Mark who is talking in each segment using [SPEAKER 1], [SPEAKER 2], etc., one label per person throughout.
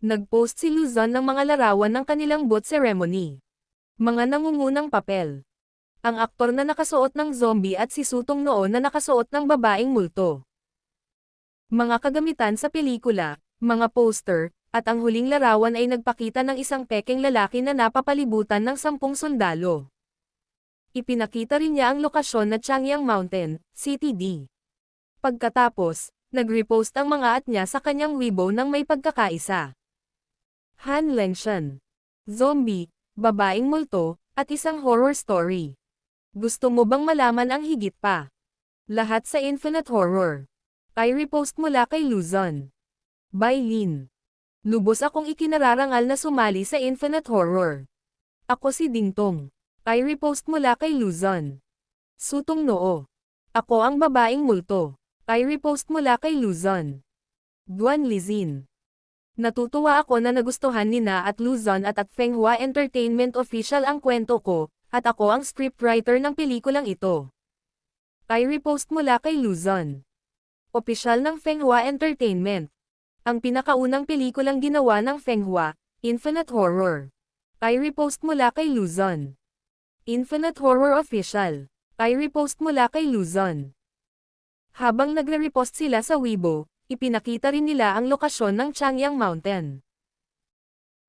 [SPEAKER 1] Nag-post si Luzon ng mga larawan ng kanilang boat ceremony. Mga nangungunang papel. Ang aktor na nakasuot ng zombie at si Sutong Noo na nakasuot ng babaeng multo. Mga kagamitan sa pelikula, mga poster, at ang huling larawan ay nagpakita ng isang pekeng lalaki na napapalibutan ng 10 sundalo. Ipinakita rin niya ang lokasyon na Changyang Mountain, CTD. Pagkatapos, nag-repost ang mga at niya sa kanyang Weibo nang may pagkakaisa. Han Lengshan. Zombie, babaeng multo, at isang horror story. Gusto mo bang malaman ang higit pa? Lahat sa Infinite Horror. Ay repost mula kay Luzon. By Lin. Lubos akong ikinararangal na sumali sa Infinite Horror. Ako si Dingtong. Ay repost mula kay Luzon. Sutong Noo. Ako ang babaeng multo. Ay repost mula kay Luzon. Guan Lizin. Natutuwa ako na nagustuhan ni Na at Luzon at Fenghua Entertainment Official ang kwento ko, at ako ang scriptwriter ng pelikulang ito. Ay repost mula kay Luzon. Opisyal ng Fenghua Entertainment. Ang pinakaunang pelikulang ginawa ng Fenghua, Infinite Horror. Ay repost mula kay Luzon. Infinite Horror Official. Ay repost mula kay Luzon. Habang nagre-repost sila sa Weibo, ipinakita rin nila ang lokasyon ng Changyang Mountain.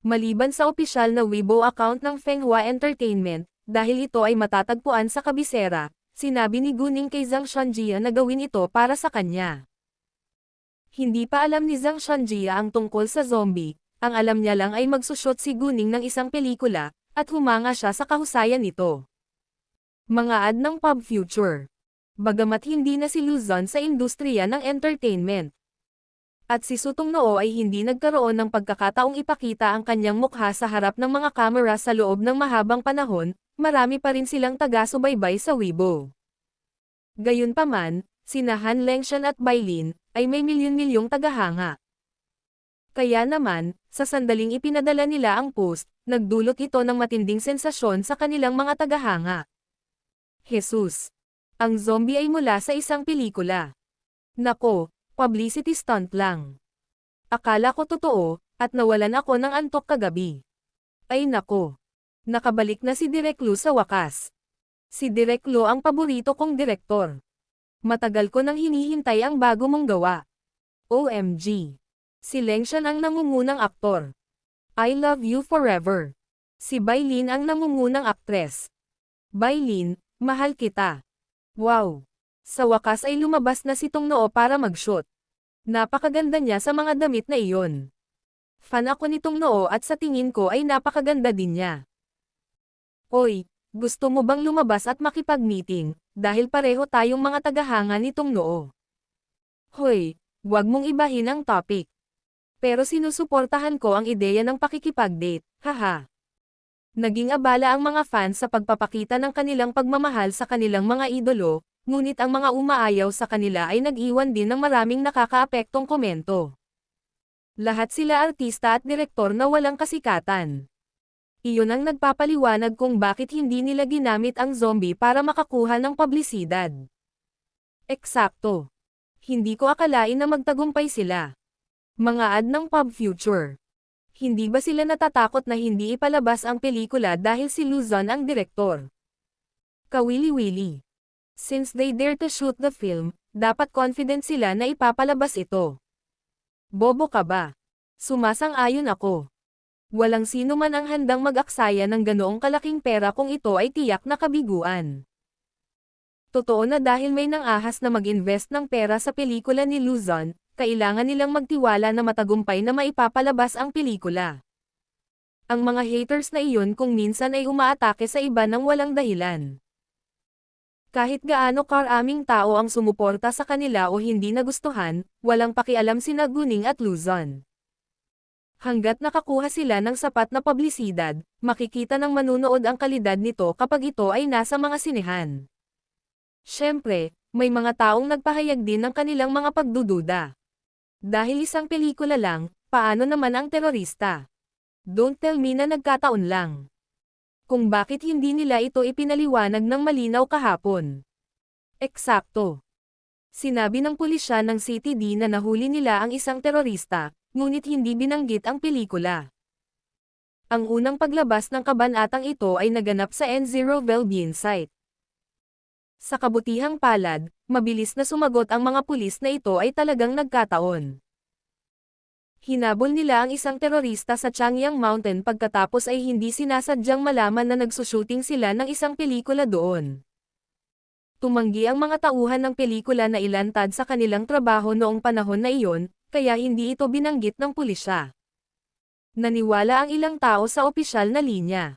[SPEAKER 1] Maliban sa opisyal na Weibo account ng Fenghua Entertainment, dahil ito ay matatagpuan sa kabisera, sinabi ni Guning kay Zhang Shanjia na gawin ito para sa kanya. Hindi pa alam ni Zhang Shanjia ang tungkol sa zombie, ang alam niya lang ay magsushot si Guning ng isang pelikula, at humanga siya sa kahusayan nito. Mga ad ng Pop Future. Bagamat hindi na si Luzon sa industriya ng entertainment. At si Sutong Noo ay hindi nagkaroon ng pagkakataong ipakita ang kanyang mukha sa harap ng mga kamera sa loob ng mahabang panahon, marami pa rin silang taga-subaybay sa Weibo. Gayunpaman, sina Han Lengshan at Bailin, ay may milyon-milyong tagahanga. Kaya naman, sa sandaling ipinadala nila ang post, nagdulot ito ng matinding sensasyon sa kanilang mga tagahanga. Jesus! Ang zombie ay mula sa isang pelikula. Nako, publicity stunt lang. Akala ko totoo, at nawalan ako ng antok kagabi. Ay nako. Nakabalik na si Direk Lu sa wakas. Si Direk Lu ang paborito kong direktor. Matagal ko nang hinihintay ang bago mong gawa. OMG. Si Lengshan ang nangungunang aktor. I love you forever. Si Bailin ang nangungunang aktres. Bailin, mahal kita. Wow! Sa wakas ay lumabas na si Tong Noo para mag-shoot. Napakaganda niya sa mga damit na iyon. Fan ako ni Tong Noo at sa tingin ko ay napakaganda din niya. Oy, gusto mo bang lumabas at makipag-meeting, dahil pareho tayong mga tagahanga ni Tong Noo. Hoy, wag mong ibahin ang topic. Pero sinusuportahan ko ang ideya ng pakikipag-date, haha. Naging abala ang mga fans sa pagpapakita ng kanilang pagmamahal sa kanilang mga idolo, ngunit ang mga umaayaw sa kanila ay nag-iwan din ng maraming nakakaapektong komento. Lahat sila artista at direktor na walang kasikatan. Iyon ang nagpapaliwanag kung bakit hindi nila ginamit ang zombie para makakuha ng publisidad. Eksakto. Hindi ko akalain na magtagumpay sila. Mga ad ng Pop Future. Hindi ba sila natatakot na hindi ipalabas ang pelikula dahil si Luzon ang direktor? Kawili-wili. Since they dare to shoot the film, dapat confident sila na ipapalabas ito. Bobo ka ba? Sumasang-ayon ako. Walang sino man ang handang mag-aksaya ng ganoong kalaking pera kung ito ay tiyak na kabiguan. Totoo na dahil may nang-ahas na mag-invest ng pera sa pelikula ni Luzon, kailangan nilang magtiwala na matagumpay na maipapalabas ang pelikula. Ang mga haters na iyon kung minsan ay umaatake sa iba nang walang dahilan. Kahit gaano karaming tao ang sumuporta sa kanila o hindi nagustuhan, walang pakialam sina Guning at Luzon. Hanggat nakakuha sila ng sapat na publisidad, makikita ng manunood ang kalidad nito kapag ito ay nasa mga sinehan. Siyempre, may mga taong nagpahayag din ng kanilang mga pagdududa. Dahil isang pelikula lang, paano naman ang terorista? Don't tell me na nagkataon lang. Kung bakit hindi nila ito ipinaliwanag ng malinaw kahapon. Eksakto. Sinabi ng pulisya ng CTD na nahuli nila ang isang terorista, ngunit hindi binanggit ang pelikula. Ang unang paglabas ng kabanatang ito ay naganap sa N0 Velbian site. Sa kabutihang palad, mabilis na sumagot ang mga pulis na ito ay talagang nagkataon. Hinabol nila ang isang terorista sa Changyang Mountain pagkatapos ay hindi sinasadyang malaman na nagsushooting sila ng isang pelikula doon. Tumanggi ang mga tauhan ng pelikula na ilantad sa kanilang trabaho noong panahon na iyon, kaya hindi ito binanggit ng pulisya. Naniwala ang ilang tao sa opisyal na linya.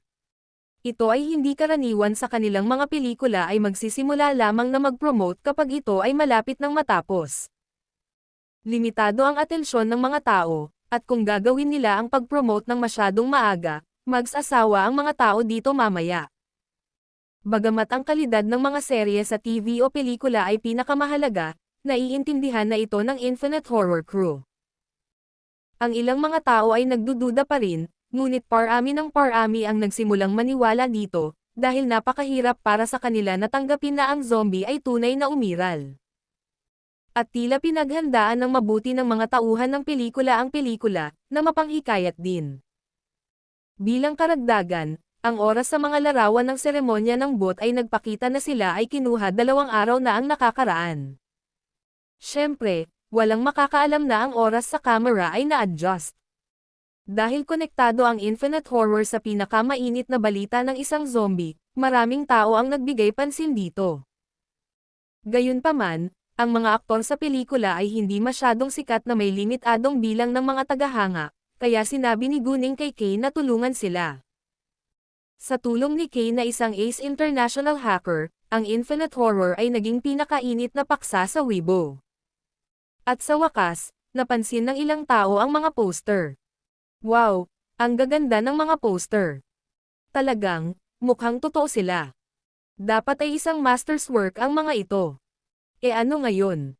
[SPEAKER 1] Ito ay hindi karaniwan sa kanilang mga pelikula ay magsisimula lamang na mag-promote kapag ito ay malapit ng matapos. Limitado ang atensyon ng mga tao, at kung gagawin nila ang pag-promote ng masyadong maaga, mag-asawa ang mga tao dito mamaya. Bagamat ang kalidad ng mga serye sa TV o pelikula ay pinakamahalaga, naiintindihan na ito ng Infinite Horror Crew. Ang ilang mga tao ay nagdududa pa rin, ngunit parami ng parami ang nagsimulang maniwala dito, dahil napakahirap para sa kanila na tanggapin na ang zombie ay tunay na umiral. At tila pinaghandaan ng mabuti ng mga tauhan ng pelikula ang pelikula, na mapanghikayat din. Bilang karagdagan, ang oras sa mga larawan ng seremonya ng bot ay nagpakita na sila ay kinuha 2 araw na ang nakakaraan. Siyempre, walang makakaalam na ang oras sa camera ay na-adjust. Dahil konektado ang Infinite Horror sa pinakamainit na balita ng isang zombie, maraming tao ang nagbigay pansin dito. Gayunpaman, ang mga aktor sa pelikula ay hindi masyadong sikat na may limitadong bilang ng mga tagahanga, kaya sinabi ni Gunning kay Kay na tulungan sila. Sa tulong ni Kay na isang ace international hacker, ang Infinite Horror ay naging pinakainit na paksa sa Weibo. At sa wakas, napansin ng ilang tao ang mga poster. Wow, ang gaganda ng mga poster. Talagang, mukhang totoo sila. Dapat ay isang master's work ang mga ito. E ano ngayon?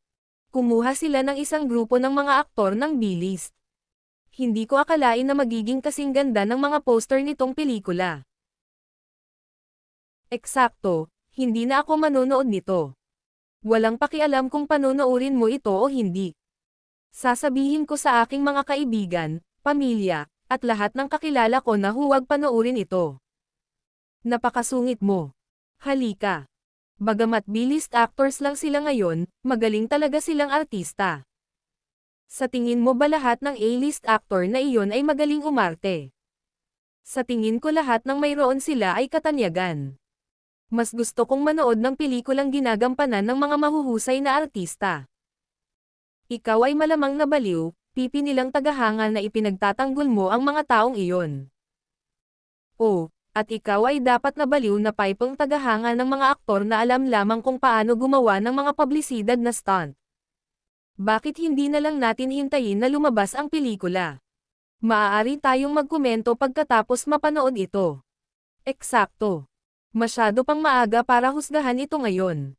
[SPEAKER 1] Kumuha sila ng isang grupo ng mga aktor ng B-list. Hindi ko akalain na magiging kasing ganda ng mga poster nitong pelikula. Eksakto, hindi na ako manonood nito. Walang pakialam kung panonoorin mo ito o hindi. Sasabihin ko sa aking mga kaibigan, pamilya, at lahat ng kakilala ko na huwag panoorin ito. Napakasungit mo. Halika. Bagamat B-list actors lang sila ngayon, magaling talaga silang artista. Sa tingin mo ba lahat ng A-list actor na iyon ay magaling umarte? Sa tingin ko lahat ng mayroon sila ay katanyagan. Mas gusto kong manood ng pelikulang ginagampanan ng mga mahuhusay na artista. Ikaw ay malamang nabaliw, pipi nilang tagahanga na ipinagtatanggol mo ang mga taong iyon. Oh, at ikaw ay dapat nabaliw na paypang tagahanga ng mga aktor na alam lamang kung paano gumawa ng mga publisidad na stunt. Bakit hindi na lang natin hintayin na lumabas ang pelikula? Maaari tayong magkomento pagkatapos mapanood ito. Eksakto. Masyado pang maaga para husgahan ito ngayon.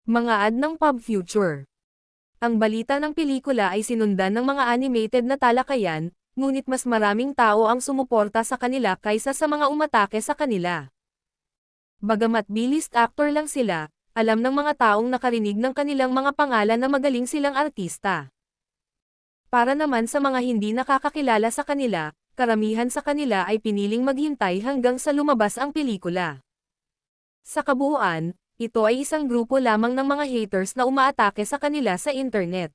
[SPEAKER 1] Mga ad ng Pop Future. Ang balita ng pelikula ay sinundan ng mga animated na talakayan, ngunit mas maraming tao ang sumuporta sa kanila kaysa sa mga umatake sa kanila. Bagamat B-list actor lang sila, alam ng mga taong nakarinig ng kanilang mga pangalan na magaling silang artista. Para naman sa mga hindi nakakakilala sa kanila, karamihan sa kanila ay piniling maghintay hanggang sa lumabas ang pelikula. Sa kabuuan, ito ay isang grupo lamang ng mga haters na umaatake sa kanila sa internet.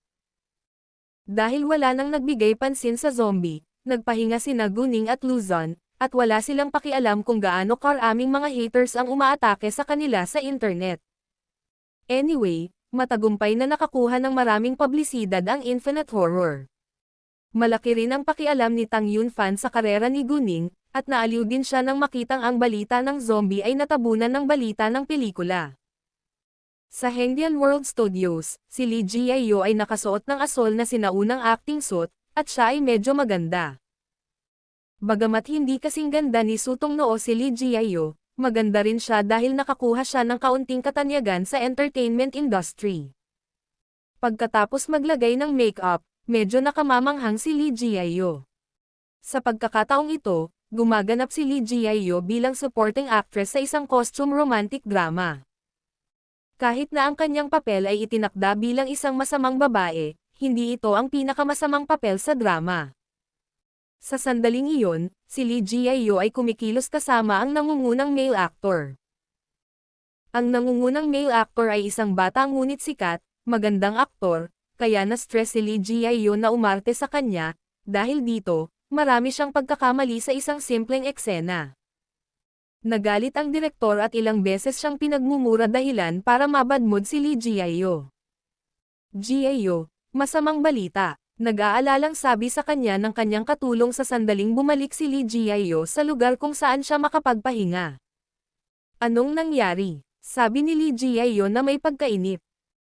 [SPEAKER 1] Dahil wala nang nagbigay pansin sa zombie, nagpahinga sina Gunning at Luzon, at wala silang pakialam kung gaano karaming mga haters ang umaatake sa kanila sa internet. Anyway, matagumpay na nakakuha ng maraming publisidad ang Infinite Horror. Malaki rin ang pakialam ni Tang Yun-fan sa karera ni Gunning, at naaliw din siya nang makitang ang balita ng zombie ay natabunan ng balita ng pelikula. Sa Hengdian World Studios, si Lee Ji-ayo ay nakasuot ng asol na sinaunang acting suit, at siya ay medyo maganda. Bagamat hindi kasing ganda ni Sutong Noo si Lee Ji-ayo, maganda rin siya dahil nakakuha siya ng kaunting katanyagan sa entertainment industry. Pagkatapos maglagay ng makeup, medyo nakamamanghang si Lee Ji-ayo. Sa pagkakataong ito, gumaganap si Lee Ji-ayo bilang supporting actress sa isang costume romantic drama. Kahit na ang kanyang papel ay itinakda bilang isang masamang babae, hindi ito ang pinakamasamang papel sa drama. Sa sandaling iyon, si Lee Ji-ayo ay kumikilos kasama ang nangungunang male actor. Ang nangungunang male actor ay isang bata ngunit sikat, magandang aktor, kaya na-stress si Lee Ji-ayo na umarte sa kanya, dahil dito, marami siyang pagkakamali sa isang simpleng eksena. Nagalit ang direktor at ilang beses siyang pinagmumura dahilan para mabadmood si Lee Ji-ayo. Ji-ayo, masamang balita. Nag-aalalang sabi sa kanya ng kanyang katulong sa sandaling bumalik si Lee Ji-ayo sa lugar kung saan siya makapagpahinga. Anong nangyari? Sabi ni Lee Ji-ayo na may pagkainip.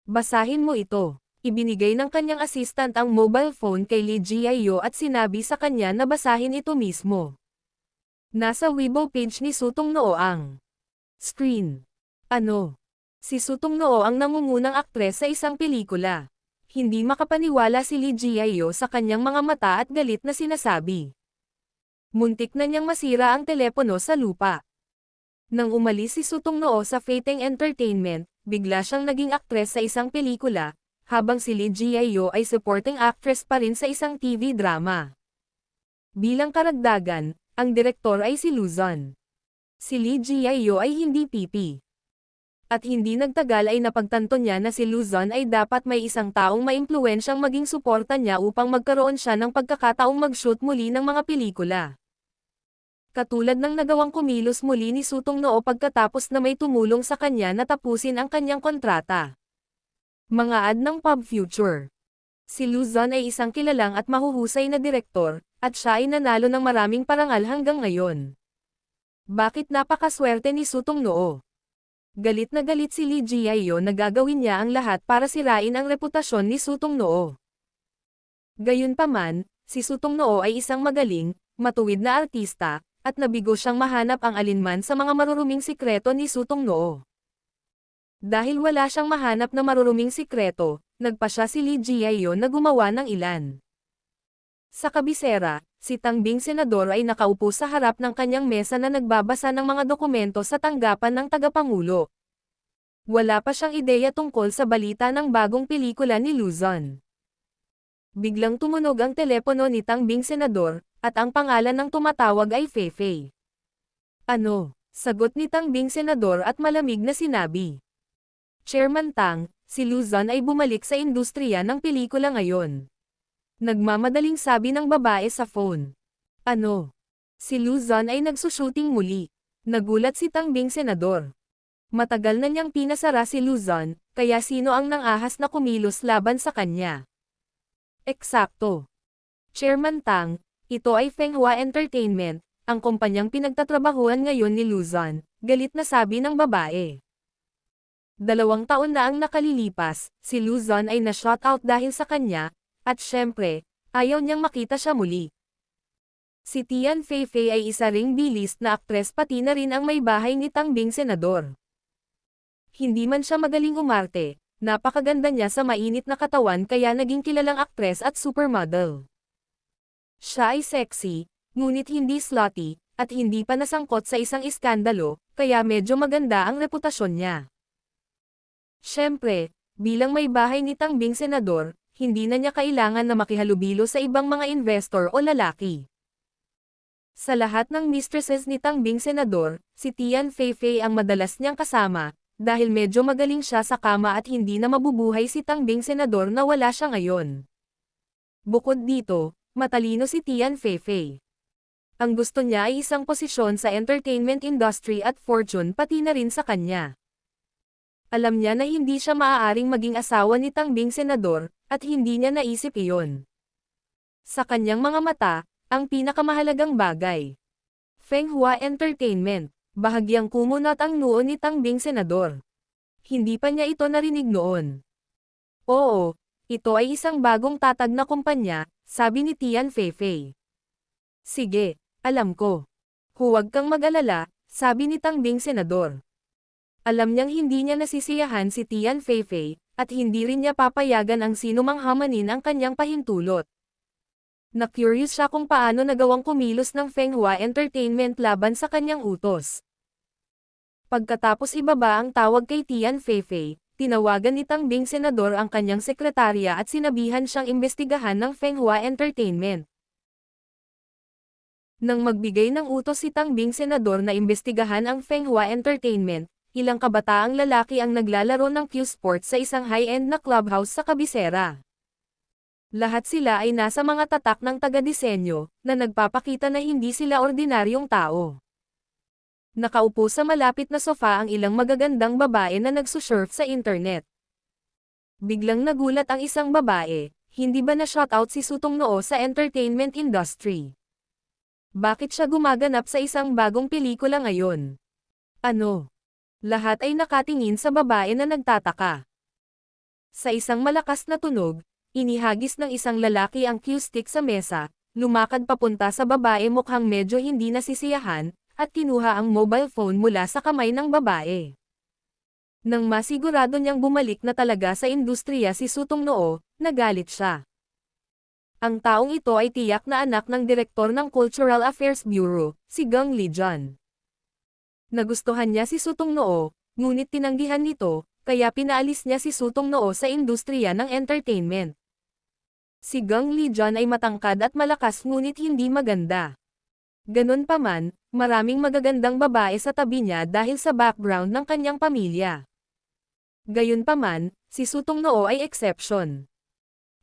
[SPEAKER 1] Basahin mo ito. Ibinigay ng kanyang assistant ang mobile phone kay Lee Ji-ayo at sinabi sa kanya na basahin ito mismo. Nasa Weibo page ni Sutong Noo ang screen. Ano? Si Sutong Noo ang nangungunang aktres sa isang pelikula. Hindi makapaniwala si Lee Ji-ayo sa kanyang mga mata at galit na sinasabi. Muntik na niyang masira ang telepono sa lupa. Nang umalis si Sutong Noo sa Fateng Entertainment, bigla siyang naging aktres sa isang pelikula, habang si Lee Ji-ayo ay supporting actress pa rin sa isang TV drama. Bilang karagdagan, ang direktor ay si Luzon. Si Lee Ji-ayo ay hindi pipi. At hindi nagtagal ay napagtanto niya na si Luzon ay dapat may isang taong maimpluwensyang maging suporta niya upang magkaroon siya ng pagkakataong mag-shoot muli ng mga pelikula. Katulad ng nagawang kumilos muli ni Sutong Noo pagkatapos na may tumulong sa kanya na tapusin ang kanyang kontrata. Mga ad ng Pub Future. Si Luzon ay isang kilalang at mahuhusay na direktor, at siya ay nanalo ng maraming parangal hanggang ngayon. Bakit napakaswerte ni Sutong Noo? Galit na galit si Lee Ji-ayo na gagawin niya ang lahat para sirain ang reputasyon ni Sutong Noo. Gayunpaman, si Sutong Noo ay isang magaling, matuwid na artista, at nabigo siyang mahanap ang alinman sa mga maruruming sikreto ni Sutong Noo. Dahil wala siyang mahanap na maruruming sikreto, nagpa siya si Lee Ji-ayo na gumawa ng ilan. Sa kabisera, si Tangbing Senador ay nakaupo sa harap ng kanyang mesa na nagbabasa ng mga dokumento sa tanggapan ng tagapangulo. Wala pa siyang ideya tungkol sa balita ng bagong pelikula ni Luzon. Biglang tumunog ang telepono ni Tangbing Senador, at ang pangalan ng tumatawag ay Feifei. Ano? Sagot ni Tangbing Senador at malamig na sinabi. Chairman Tang, si Luzon ay bumalik sa industriya ng pelikula ngayon. Nagmamadaling sabi ng babae sa phone. Ano? Si Luzon ay nagsushooting muli. Nagulat si Tangbing Senador. Matagal na niyang pinasara si Luzon, kaya sino ang nangahas na kumilos laban sa kanya? Eksakto. Chairman Tang, ito ay Fenghua Entertainment, ang kumpanyang pinagtatrabahuan ngayon ni Luzon, galit na sabi ng babae. 2 taon na ang nakalilipas, si Luzon ay na-shoutout dahil sa kanya, at syempre, ayaw niyang makita siya muli. Si Tian Feifei ay isa ring B-list na aktres pati na rin ang may bahay ni Tangbing Senador. Hindi man siya magaling umarte, napakaganda niya sa mainit na katawan kaya naging kilalang aktres at supermodel. Siya ay sexy, ngunit hindi slutty, at hindi pa nasangkot sa isang iskandalo, kaya medyo maganda ang reputasyon niya. Syempre, bilang may bahay ni Tangbing Senador, hindi na niya kailangan na makihalubilo sa ibang mga investor o lalaki. Sa lahat ng mistresses ni Tangbing Senador, si Tian Feifei ang madalas niyang kasama, dahil medyo magaling siya sa kama at hindi na mabubuhay si Tangbing Senador na wala siya ngayon. Bukod dito, matalino si Tian Feifei. Ang gusto niya ay isang posisyon sa entertainment industry at fortune pati na rin sa kanya. Alam niya na hindi siya maaaring maging asawa ni Tangbing Senador, at hindi niya naisip iyon. Sa kanyang mga mata, ang pinakamahalagang bagay. Fenghua Entertainment, bahagyang kumunot ang noo ni Tangbing Senador. Hindi pa niya ito narinig noon. Oo, ito ay isang bagong tatag na kumpanya, sabi ni Tian Feifei. Sige, alam ko. Huwag kang mag-alala, sabi ni Tangbing Senador. Alam niyang hindi niya nasisiyahan si Tian Feifei, at hindi rin niya papayagan ang sinumang hamanin ang kanyang pahintulot. Na-curious siya kung paano nagawang kumilos ng Fenghua Entertainment laban sa kanyang utos. Pagkatapos ibaba ang tawag kay Tian Feifei, tinawagan ni Tangbing Senador ang kanyang sekretarya at sinabihan siyang imbestigahan ng Fenghua Entertainment. Nang magbigay ng utos si Tangbing Senador na imbestigahan ang Fenghua Entertainment, ilang kabataang lalaki ang naglalaro ng Q Sports sa isang high-end na clubhouse sa kabisera. Lahat sila ay nasa mga tatak ng taga-disenyo, na nagpapakita na hindi sila ordinaryong tao. Nakaupo sa malapit na sofa ang ilang magagandang babae na nagsusurf sa internet. Biglang nagulat ang isang babae, hindi ba na-shoutout si Sutong Noo sa entertainment industry? Bakit siya gumaganap sa isang bagong pelikula ngayon? Ano? Lahat ay nakatingin sa babae na nagtataka. Sa isang malakas na tunog, inihagis ng isang lalaki ang cue stick sa mesa, lumakad papunta sa babae mukhang medyo hindi nasisiyahan, at kinuha ang mobile phone mula sa kamay ng babae. Nang masigurado niyang bumalik na talaga sa industriya si Sutong Noo, nagalit siya. Ang taong ito ay tiyak na anak ng direktor ng Cultural Affairs Bureau, si Gang Lijan. Nagustuhan niya si Sutong Noo, ngunit tinanggihan nito, kaya pinaalis niya si Sutong Noo sa industriya ng entertainment. Si Gang Lijan ay matangkad at malakas ngunit hindi maganda. Ganun pa man, maraming magagandang babae sa tabi niya dahil sa background ng kanyang pamilya. Gayunpaman, si Sutong Noo ay exception.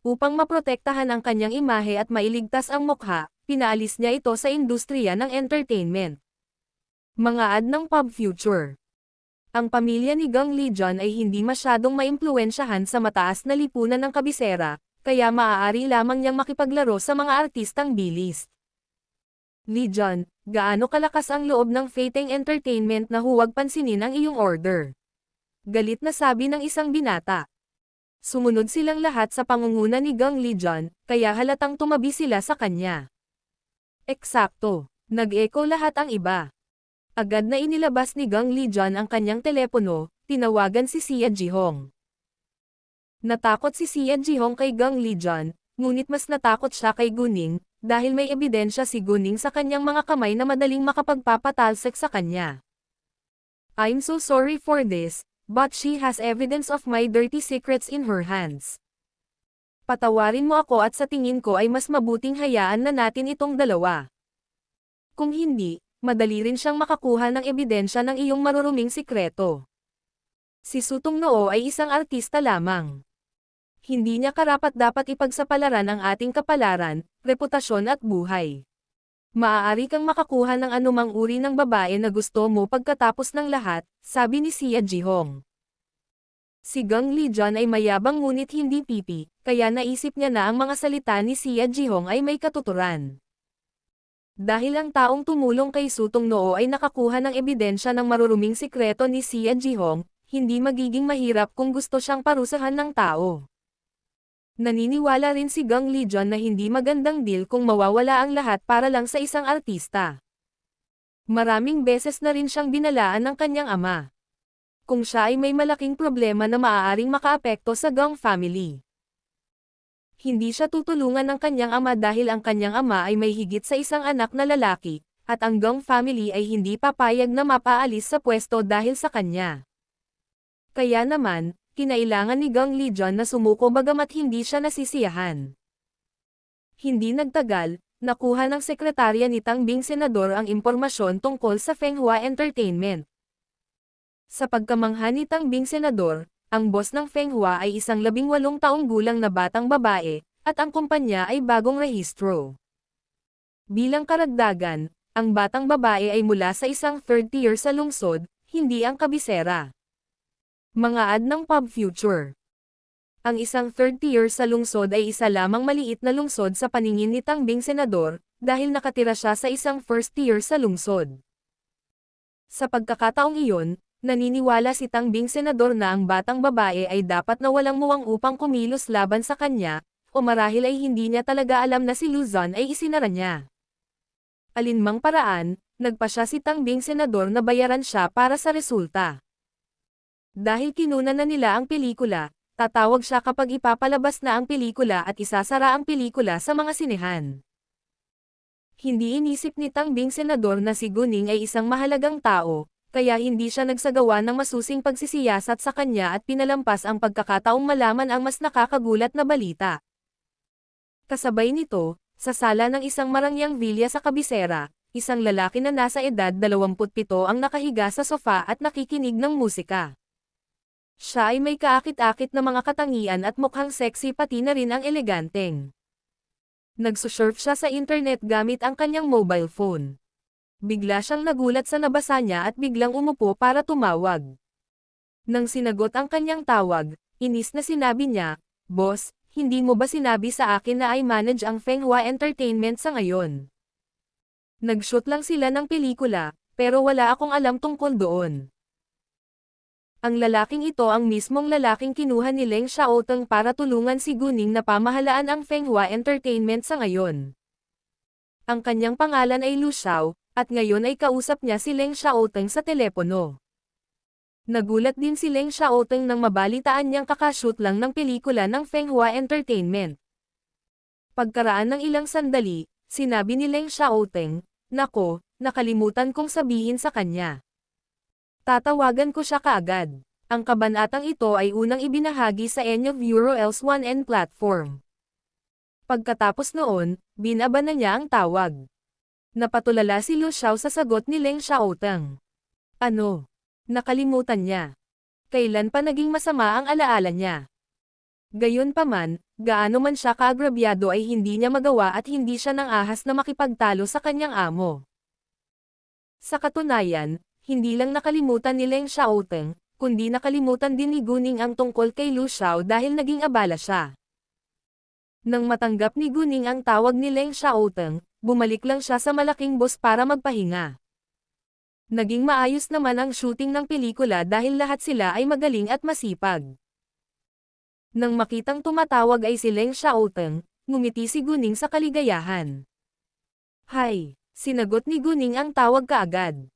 [SPEAKER 1] Upang maprotektahan ang kanyang imahe at mailigtas ang mukha, pinaalis niya ito sa industriya ng entertainment. Mga ad ng pop future. Ang pamilya ni Gang Lijan ay hindi masyadong maimpluwensyahan sa mataas na lipunan ng kabisera, kaya maaari lamang niyang makipaglaro sa mga artistang B-list. Lijan, gaano kalakas ang loob ng Feiteng Entertainment na huwag pansinin ang iyong order? Galit na sabi ng isang binata. Sumunod silang lahat sa pangunguna ni Gang Lijan, kaya halatang tumabi sila sa kanya. Eksakto, nag-echo lahat ang iba. Agad na inilabas ni Gang Lijan ang kanyang telepono, tinawagan si Sia Jihong. Natakot si Sia Jihong kay Gang Lijan, ngunit mas natakot siya kay Guning, dahil may ebidensya si Guning sa kanyang mga kamay na madaling makapagpapatalsik sa kanya. I'm so sorry for this, but she has evidence of my dirty secrets in her hands. Patawarin mo ako at sa tingin ko ay mas mabuting hayaan na natin itong dalawa. Kung hindi, madali rin siyang makakuha ng ebidensya ng iyong maruruming sikreto. Si Sutong Noo ay isang artista lamang. Hindi niya karapat-dapat ipagsapalaran ang ating kapalaran, reputasyon at buhay. Maaari kang makakuha ng anumang uri ng babae na gusto mo pagkatapos ng lahat, sabi ni Sia Jihong. Si Gang Lijan ay mayabang ngunit hindi pipi, kaya naisip niya na ang mga salita ni Sia Jihong ay may katuturan. Dahil ang taong tumulong kay Sutong Noo ay nakakuha ng ebidensya ng maruruming sikreto ni Sia Jihong, hindi magiging mahirap kung gusto siyang parusahan ng tao. Naniniwala rin si Gang Lijan na hindi magandang deal kung mawawala ang lahat para lang sa isang artista. Maraming beses na rin siyang binalaan ng kanyang ama. Kung siya ay may malaking problema na maaaring makaapekto sa Gang family. Hindi siya tutulungan ng kanyang ama dahil ang kanyang ama ay may higit sa isang anak na lalaki, at ang Gang family ay hindi papayag na mapaalis sa pwesto dahil sa kanya. Kaya naman, kinailangan ni Gang Lijan na sumuko bagamat hindi siya nasisiyahan. Hindi nagtagal, nakuha ng sekretarya ni Tangbing Senador ang impormasyon tungkol sa Fenghua Entertainment. Sa pagkamangha ni Tangbing Senador, ang boss ng Fenghua ay isang 18 taong gulang na batang babae, at ang kumpanya ay bagong rehistro. Bilang karagdagan, ang batang babae ay mula sa isang third tier sa lungsod, hindi ang kabisera. Mga ad ng pop future. Ang isang third tier sa lungsod ay isa lamang maliit na lungsod sa paningin ni Tangbing Senador, dahil nakatira siya sa isang first tier sa lungsod. Sa pagkakataong iyon, naniniwala si Tangbing Senador na ang batang babae ay dapat na walang muwang upang kumilos laban sa kanya, o marahil ay hindi niya talaga alam na si Luzon ay isinara niya. Alinmang paraan, nagpa siya si Tangbing Senador na bayaran siya para sa resulta. Dahil kinuna na nila ang pelikula, tatawag siya kapag ipapalabas na ang pelikula at isasara ang pelikula sa mga sinehan. Hindi inisip ni Tangbing Senador na si Guning ay isang mahalagang tao, kaya hindi siya nagsagawa ng masusing pagsisiyasat sa kanya at pinalampas ang pagkakataong malaman ang mas nakakagulat na balita. Kasabay nito, sa sala ng isang marangyang vilya sa kabisera, isang lalaki na nasa edad 27 ang nakahiga sa sofa at nakikinig ng musika. Siya ay may kaakit-akit na mga katangian at mukhang sexy pati na rin ang eleganteng. Nagsusurf siya sa internet gamit ang kanyang mobile phone. Bigla siyang nagulat sa nabasa niya at biglang umupo para tumawag. Nang sinagot ang kanyang tawag, inis na sinabi niya, "Boss, hindi mo ba sinabi sa akin na I manage ang Fenghua Entertainment sa ngayon? Nag-shoot lang sila ng pelikula, pero wala akong alam tungkol doon." Ang lalaking ito ang mismong lalaking kinuha ni Leng Xiaoteng para tulungan si Guning na pamahalaan ang Fenghua Entertainment sa ngayon. Ang kanyang pangalan ay Lu Xiao, at ngayon ay kausap niya si Leng Xiaoteng sa telepono. Nagulat din si Leng Xiaoteng nang mabalitaan niyang kakashoot lang ng pelikula ng Fenghua Entertainment. Pagkaraan ng ilang sandali, sinabi ni Leng Xiaoteng, "Nako, nakalimutan kong sabihin sa kanya. Tatawagan ko siya kaagad." Ang kabanatang ito ay unang ibinahagi sa Enyo ViewerEls 1N platform. Pagkatapos noon, binaba na niya ang tawag. Napatulala si Lu Xiao sa sagot ni Leng Xiaoteng. Ano? Nakalimutan niya. Kailan pa naging masama ang alaala niya? Gayunpaman, gaano man siya kaagrabyado ay hindi niya magawa at hindi siya nang ahas na makipagtalo sa kanyang amo. Sa katunayan, hindi lang nakalimutan ni Leng Xiaoteng, kundi nakalimutan din ni Guning ang tungkol kay Lu Xiao dahil naging abala siya. Nang matanggap ni Guning ang tawag ni Leng Xiaoteng, bumalik lang siya sa malaking boss para magpahinga. Naging maayos naman ang shooting ng pelikula dahil lahat sila ay magaling at masipag. Nang makitang tumatawag ay si Leng Xiaoteng, ngumiti si Guning sa kaligayahan. "Hi," sinagot ni Guning ang tawag kaagad.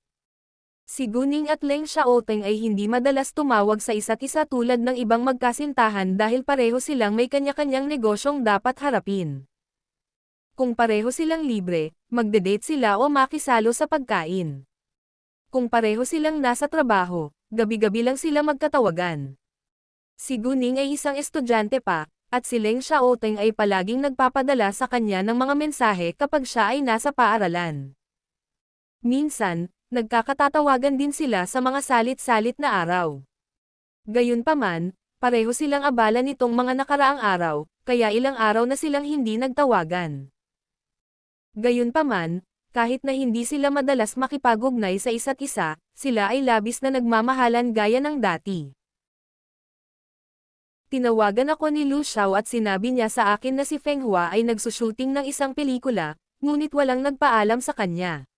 [SPEAKER 1] Si Guning at Leng Xiaoteng ay hindi madalas tumawag sa isa't isa tulad ng ibang magkasintahan dahil pareho silang may kanya-kanyang negosyong dapat harapin. Kung pareho silang libre, magde-date sila o makisalo sa pagkain. Kung pareho silang nasa trabaho, gabi-gabi lang sila magkatawagan. Si Guning ay isang estudyante pa, at si Leng Xiaoteng ay palaging nagpapadala sa kanya ng mga mensahe kapag siya ay nasa paaralan. Minsan, nagkakatatawagan din sila sa mga salit-salit na araw. Gayunpaman, pareho silang abala nitong mga nakaraang araw, kaya ilang araw na silang hindi nagtawagan. Gayunpaman, kahit na hindi sila madalas makipag-ugnay sa isa't isa, sila ay labis na nagmamahalan gaya ng dati. Tinawagan ako ni Lu Xiao at sinabi niya sa akin na si Fenghua ay nagsushooting ng isang pelikula, ngunit walang nagpaalam sa kanya.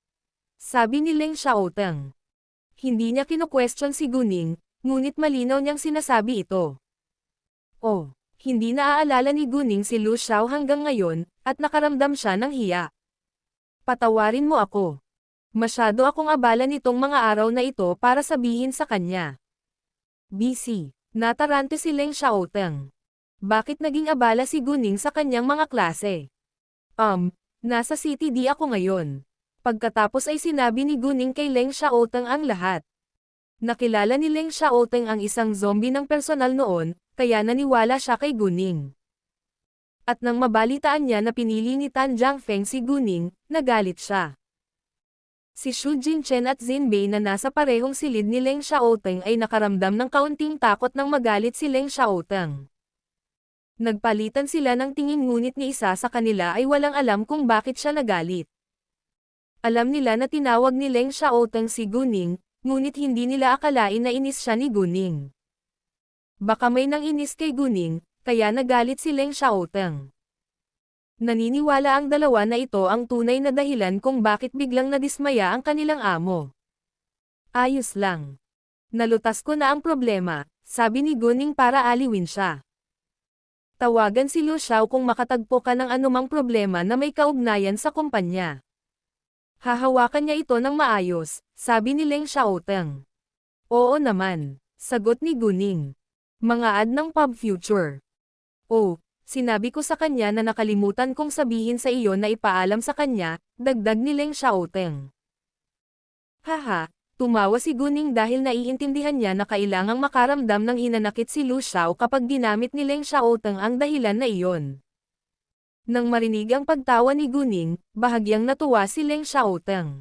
[SPEAKER 1] Sabi ni Leng Xiaoteng. Hindi niya kino-question si Guning, ngunit malinaw niyang sinasabi ito. Oh, hindi naaalala ni Guning si Lu Xiao hanggang ngayon, at nakaramdam siya ng hiya. Patawarin mo ako. Masyado akong abala nitong mga araw na ito para sabihin sa kanya. Busy. Natarante si Leng Xiaoteng. Bakit naging abala si Guning sa kanyang mga klase? Nasa CTD ako ngayon. Pagkatapos ay sinabi ni Guning kay Leng Xiaoteng ang lahat. Nakilala ni Leng Xiaoteng ang isang zombie ng personal noon, kaya naniwala siya kay Guning. At nang mabalitaan niya na pinili ni Tan Jiangfeng si Guning, nagalit siya. Si Xu Jinchen at Jinbei na nasa parehong silid ni Leng Xiaoteng ay nakaramdam ng kaunting takot nang magalit si Leng Xiaoteng. Nagpalitan sila ng tingin ngunit ni isa sa kanila ay walang alam kung bakit siya nagalit. Alam nila na tinawag ni Leng Xiaoteng si Guning, ngunit hindi nila akalain na inis siya ni Guning. Baka may nang inis kay Guning, kaya nagalit si Leng Xiaoteng. Naniniwala ang dalawa na ito ang tunay na dahilan kung bakit biglang nadismaya ang kanilang amo. Ayos lang. Nalutas ko na ang problema, sabi ni Guning para aliwin siya. Tawagan si Lu Xiao kung makatagpo ka ng anumang problema na may kaugnayan sa kumpanya. Hahawakan niya ito ng maayos, sabi ni Leng Xiaoteng. Oo naman, sagot ni Guning. Mga ad ng Pub Future. Oh, sinabi ko sa kanya na nakalimutan kong sabihin sa iyo na ipaalam sa kanya, dagdag ni Leng Xiaoteng. Haha, Tumawa si Guning dahil naiintindihan niya na kailangang makaramdam ng hinanakit si Lu Xiao kapag ginamit ni Leng Xiaoteng ang dahilan na iyon. Nang marinig ang pagtawa ni Guning, bahagyang natuwa si Leng Xiaoteng.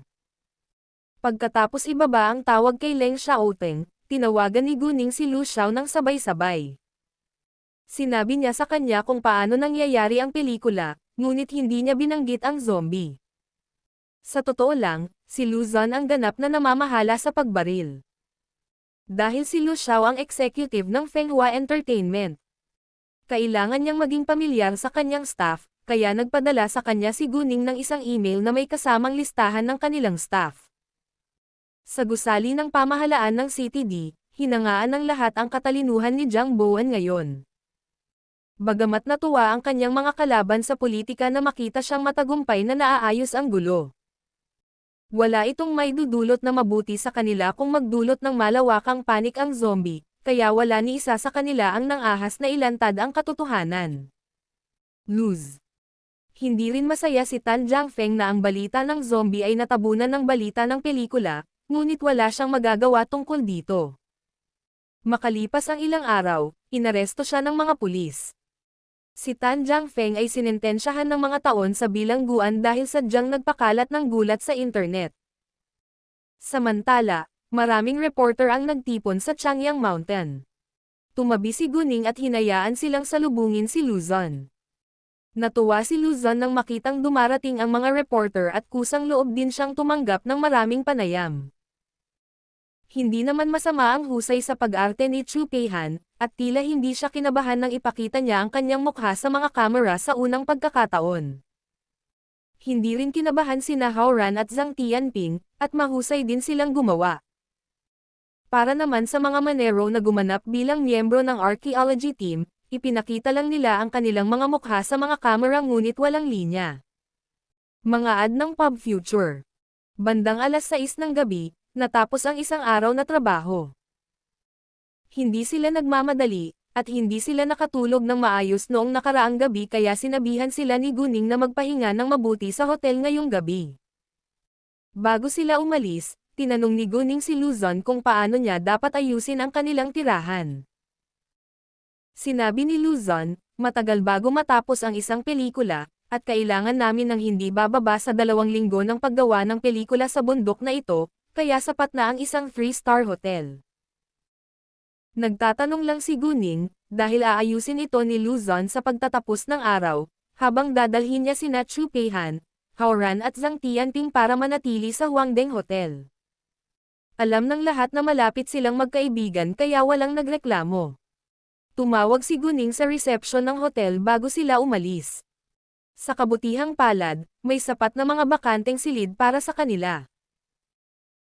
[SPEAKER 1] Pagkatapos ibaba ang tawag kay Leng Xiaoteng, tinawagan ni Guning si Lu Xiao ng sabay-sabay. Sinabi niya sa kanya kung paano nangyayari ang pelikula, ngunit hindi niya binanggit ang zombie. Sa totoo lang, si Lu Zhan ang ganap na namamahala sa pagbaril. Dahil si Lu Xiao ang executive ng Fenghua Entertainment. Kailangan niyang maging pamilyar sa kanyang staff, kaya nagpadala sa kanya si Guning ng isang email na may kasamang listahan ng kanilang staff. Sa gusali ng pamahalaan ng CTD, hinangaan ng lahat ang katalinuhan ni Jiang Bowen ngayon. Bagamat natuwa ang kanyang mga kalaban sa politika na makita siyang matagumpay na naaayos ang gulo. Wala itong may dudulot na mabuti sa kanila kung magdulot ng malawakang panik ang zombie, kaya wala ni isa sa kanila ang nangahas na ilantad ang katotohanan. Lose. Hindi rin masaya si Tan Jiangfeng na ang balita ng zombie ay natabunan ng balita ng pelikula, ngunit wala siyang magagawa tungkol dito. Makalipas ang ilang araw, inaresto siya ng mga pulis. Si Tan Jiangfeng ay sinintensyahan ng mga taon sa bilangguan dahil sadyang nagpakalat ng gulat sa internet. Samantala, maraming reporter ang nagtipon sa Changyang Mountain. Tumabi si Guning at hinayaan silang salubungin si Lu Zhan. Natuwa si Lu Zhan nang makitang dumarating ang mga reporter at kusang loob din siyang tumanggap ng maraming panayam. Hindi naman masama ang husay sa pag-arte ni Chu Peihan, at tila hindi siya kinabahan nang ipakita niya ang kanyang mukha sa mga kamera sa unang pagkakataon. Hindi rin kinabahan sina Hao Ran at Zhang Tianping, at mahusay din silang gumawa. Para naman sa mga manero na gumanap bilang miyembro ng archaeology team, ipinakita lang nila ang kanilang mga mukha sa mga kamera ngunit walang linya. Mga ad ng Pub Future. Bandang alas 6 ng gabi, natapos ang isang araw na trabaho. Hindi sila nagmamadali, at hindi sila nakatulog ng maayos noong nakaraang gabi kaya sinabihan sila ni Guning na magpahinga ng mabuti sa hotel ngayong gabi. Bago sila umalis, tinanong ni Guning si Lu Zhan kung paano niya dapat ayusin ang kanilang tirahan. Sinabi ni Lu Zhan, matagal bago matapos ang isang pelikula, at kailangan namin ng hindi bababa sa 2 linggo ng paggawa ng pelikula sa bundok na ito, kaya sapat na ang isang 3-star hotel. Nagtatanong lang si Guning, dahil aayusin ito ni Lu Zhan sa pagtatapos ng araw, habang dadalhin niya sina Chu Peihan, Hao Ran at Zhang Tianping para manatili sa Huangdeng Hotel. Alam ng lahat na malapit silang magkaibigan kaya walang nagreklamo. Tumawag si Guning sa reception ng hotel bago sila umalis. Sa kabutihang palad, may sapat na mga bakanteng silid para sa kanila.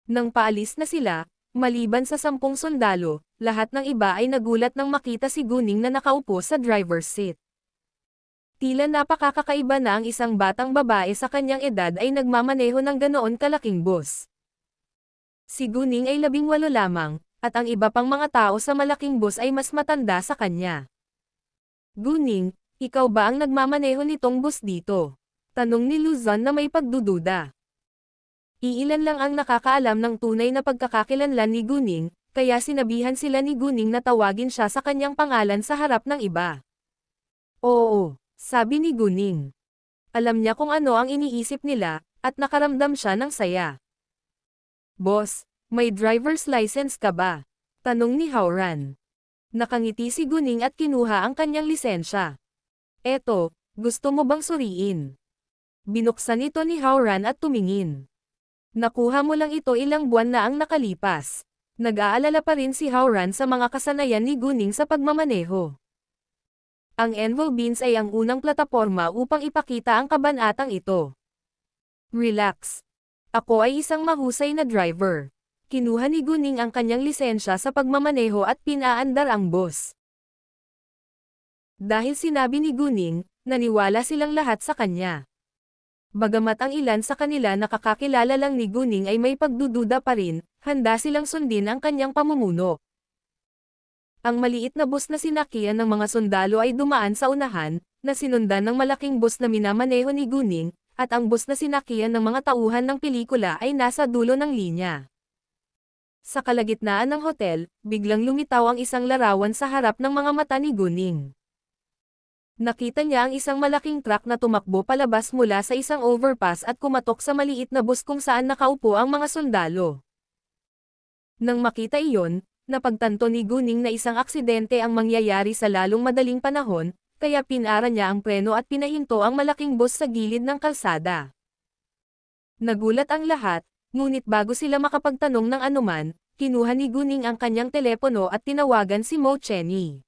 [SPEAKER 1] Nang paalis na sila, maliban sa 10 sundalo, lahat ng iba ay nagulat nang makita si Guning na nakaupo sa driver's seat. Tila napakakakaiba na ang isang batang babae sa kanyang edad ay nagmamaneho ng ganoon kalaking bus. Si Guning ay 18 lamang, at ang iba pang mga tao sa malaking bus ay mas matanda sa kanya. Guning, ikaw ba ang nagmamaneho nitong bus dito? Tanong ni Lu Zhan na may pagdududa. Iilan lang ang nakakaalam ng tunay na pagkakakilanlan ni Guning, kaya sinabihan sila ni Guning na tawagin siya sa kanyang pangalan sa harap ng iba. Oo, sabi ni Guning. Alam niya kung ano ang iniisip nila, at nakaramdam siya ng saya. Boss, may driver's license ka ba? Tanong ni Hao Ran. Nakangiti si Guning at kinuha ang kanyang lisensya. Eto, gusto mo bang suriin? Binuksan ito ni Hao Ran at tumingin. Nakuha mo lang ito ilang buwan na ang nakalipas. Nag-aalala pa rin si Hao Ran sa mga kasanayan ni Guning sa pagmamaneho. Ang Envol Beans ay ang unang plataporma upang ipakita ang kabanatang ito. Relax. Ako ay isang mahusay na driver. Kinuha ni Guning ang kanyang lisensya sa pagmamaneho at pinaandar ang bus. Dahil sinabi ni Guning, naniwala silang lahat sa kanya. Bagamat ang ilan sa kanila nakakakilala lang ni Guning ay may pagdududa pa rin, handa silang sundin ang kanyang pamumuno. Ang maliit na bus na sinakyan ng mga sundalo ay dumaan sa unahan, na sinundan ng malaking bus na minamaneho ni Guning, at ang bus na sinakyan ng mga tauhan ng pelikula ay nasa dulo ng linya. Sa kalagitnaan ng hotel, biglang lumitaw ang isang larawan sa harap ng mga mata ni Guning. Nakita niya ang isang malaking truck na tumakbo palabas mula sa isang overpass at kumatok sa maliit na bus kung saan nakaupo ang mga sundalo. Nang makita iyon, napagtanto ni Guning na isang aksidente ang mangyayari sa lalong madaling panahon, kaya pinara niya ang preno at pinahinto ang malaking bus sa gilid ng kalsada. Nagulat ang lahat, ngunit bago sila makapagtanong ng anuman, kinuha ni Guning ang kanyang telepono at tinawagan si Mo Cheney.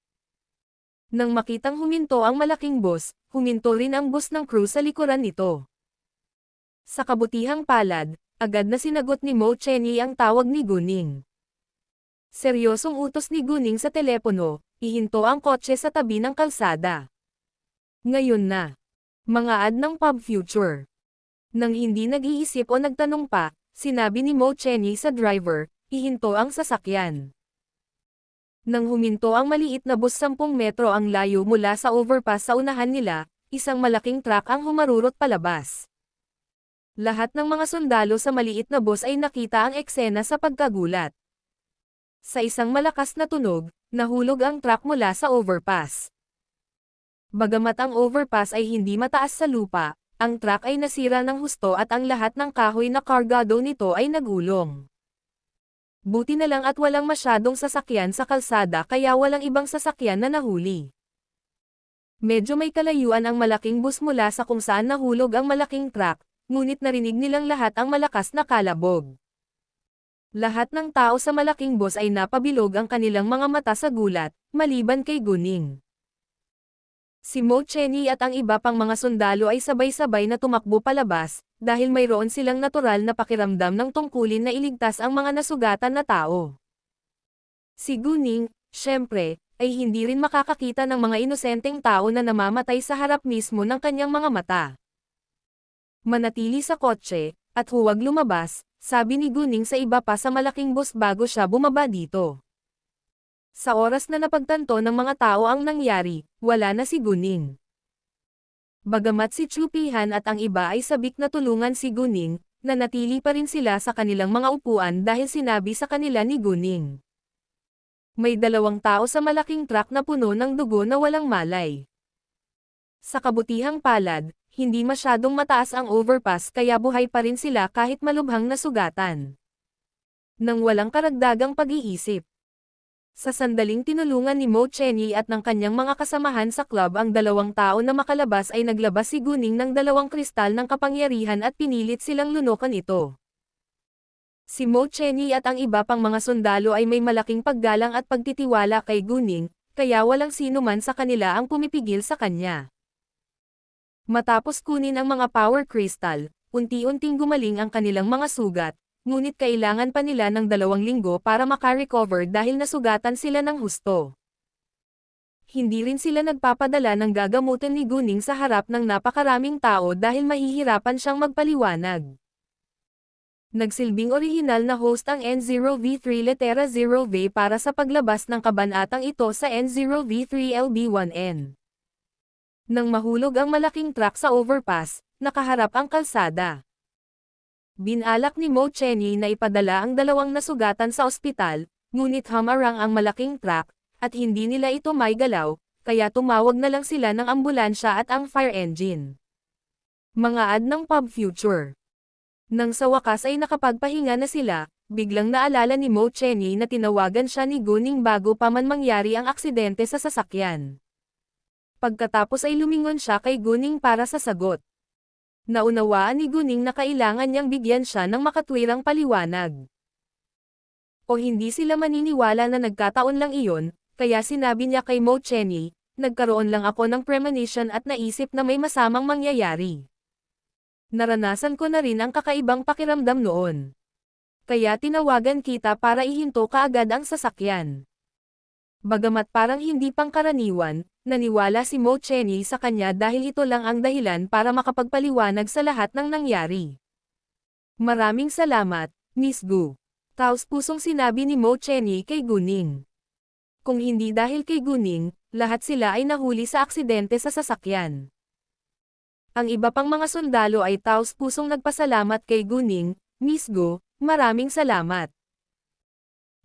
[SPEAKER 1] Nang makitang huminto ang malaking bus, huminto rin ang bus ng crew sa likuran nito. Sa kabutihang palad, agad na sinagot ni Mo Cheney ang tawag ni Guning. Seryosong utos ni Guning sa telepono, ihinto ang kotse sa tabi ng kalsada. Ngayon na. Mga ad ng Pub Future. Nang hindi nag-iisip o nagtanong pa, sinabi ni Mo Cheney sa driver, ihinto ang sasakyan. Nang huminto ang maliit na bus 10 metro ang layo mula sa overpass sa unahan nila, isang malaking truck ang humarurot palabas. Lahat ng mga sundalo sa maliit na bus ay nakita ang eksena sa pagkagulat. Sa isang malakas na tunog, nahulog ang truck mula sa overpass. Bagamat ang overpass ay hindi mataas sa lupa, ang truck ay nasira ng husto at ang lahat ng kahoy na kargado nito ay nagulong. Buti na lang at walang masyadong sasakyan sa kalsada kaya walang ibang sasakyan na nahuli. Medyo may kalayuan ang malaking bus mula sa kung saan nahulog ang malaking truck, ngunit narinig nilang lahat ang malakas na kalabog. Lahat ng tao sa malaking bus ay napabilog ang kanilang mga mata sa gulat, maliban kay Guning. Si Mo Cheney at ang iba pang mga sundalo ay sabay-sabay na tumakbo palabas, dahil mayroon silang natural na pakiramdam ng tungkulin na iligtas ang mga nasugatan na tao. Si Guning, syempre, ay hindi rin makakakita ng mga inosenteng tao na namamatay sa harap mismo ng kanyang mga mata. Manatili sa kotse, at huwag lumabas, sabi ni Guning sa iba pa sa malaking bus bago siya bumaba dito. Sa oras na napagtanto ng mga tao ang nangyari, wala na si Guning. Bagamat si Chupihan at ang iba ay sabik na tulungan si Guning, nanatili pa rin sila sa kanilang mga upuan dahil sinabi sa kanila ni Guning. May 2 tao sa malaking truck na puno ng dugo na walang malay. Sa kabutihang palad, hindi masyadong mataas ang overpass kaya buhay pa rin sila kahit malubhang nasugatan. Nang walang karagdagang pag-iisip. Sa sandaling tinulungan ni Mo Cheney at ng kanyang mga kasamahan sa club ang 2 tao na makalabas ay naglabas si Guning ng 2 kristal ng kapangyarihan at pinilit silang lunukan ito. Si Mo Cheney at ang iba pang mga sundalo ay may malaking paggalang at pagtitiwala kay Guning, kaya walang sino man sa kanila ang pumipigil sa kanya. Matapos kunin ang mga power crystal, unti-unting gumaling ang kanilang mga sugat. Ngunit kailangan pa nila ng 2 linggo para makarecover dahil nasugatan sila ng husto. Hindi rin sila nagpapadala ng gagamutin ni Guning sa harap ng napakaraming tao dahil mahihirapan siyang magpaliwanag. Nagsilbing orihinal na host ang N0V3 Letera 0V para sa paglabas ng kabanatang ito sa N0V3LB1N. Nang mahulog ang malaking truck sa overpass, nakaharap ang kalsada. Binalak ni Mo Cheney na ipadala ang 2 nasugatan sa ospital, ngunit humarang ang malaking truck, at hindi nila ito maigalaw, kaya tumawag na lang sila ng ambulansya at ang fire engine. Mga ad ng Pub Future. Nang sa wakas ay nakapagpahinga na sila, biglang naalala ni Mo Cheney na tinawagan siya ni Guning bago pa man mangyari ang aksidente sa sasakyan. Pagkatapos ay lumingon siya kay Guning para sa sagot. Naunawaan ni Guning na kailangan niyang bigyan siya ng makatwirang paliwanag. O hindi sila maniniwala na nagkataon lang iyon, kaya sinabi niya kay Mo Cheney, nagkaroon lang ako ng premonition at naisip na may masamang mangyayari. Naranasan ko na rin ang kakaibang pakiramdam noon. Kaya tinawagan kita para ihinto kaagad ang sasakyan. Bagamat parang hindi pangkaraniwan, naniwala si Mo Cheney sa kanya dahil ito lang ang dahilan para makapagpaliwanag sa lahat ng nangyari. Maraming salamat, Miss Gu. Taos-pusong sinabi ni Mo Cheney kay Guning. Kung hindi dahil kay Guning, lahat sila ay nahuli sa aksidente sa sasakyan. Ang iba pang mga sundalo ay taos-pusong nagpasalamat kay Guning, Miss Gu, maraming salamat.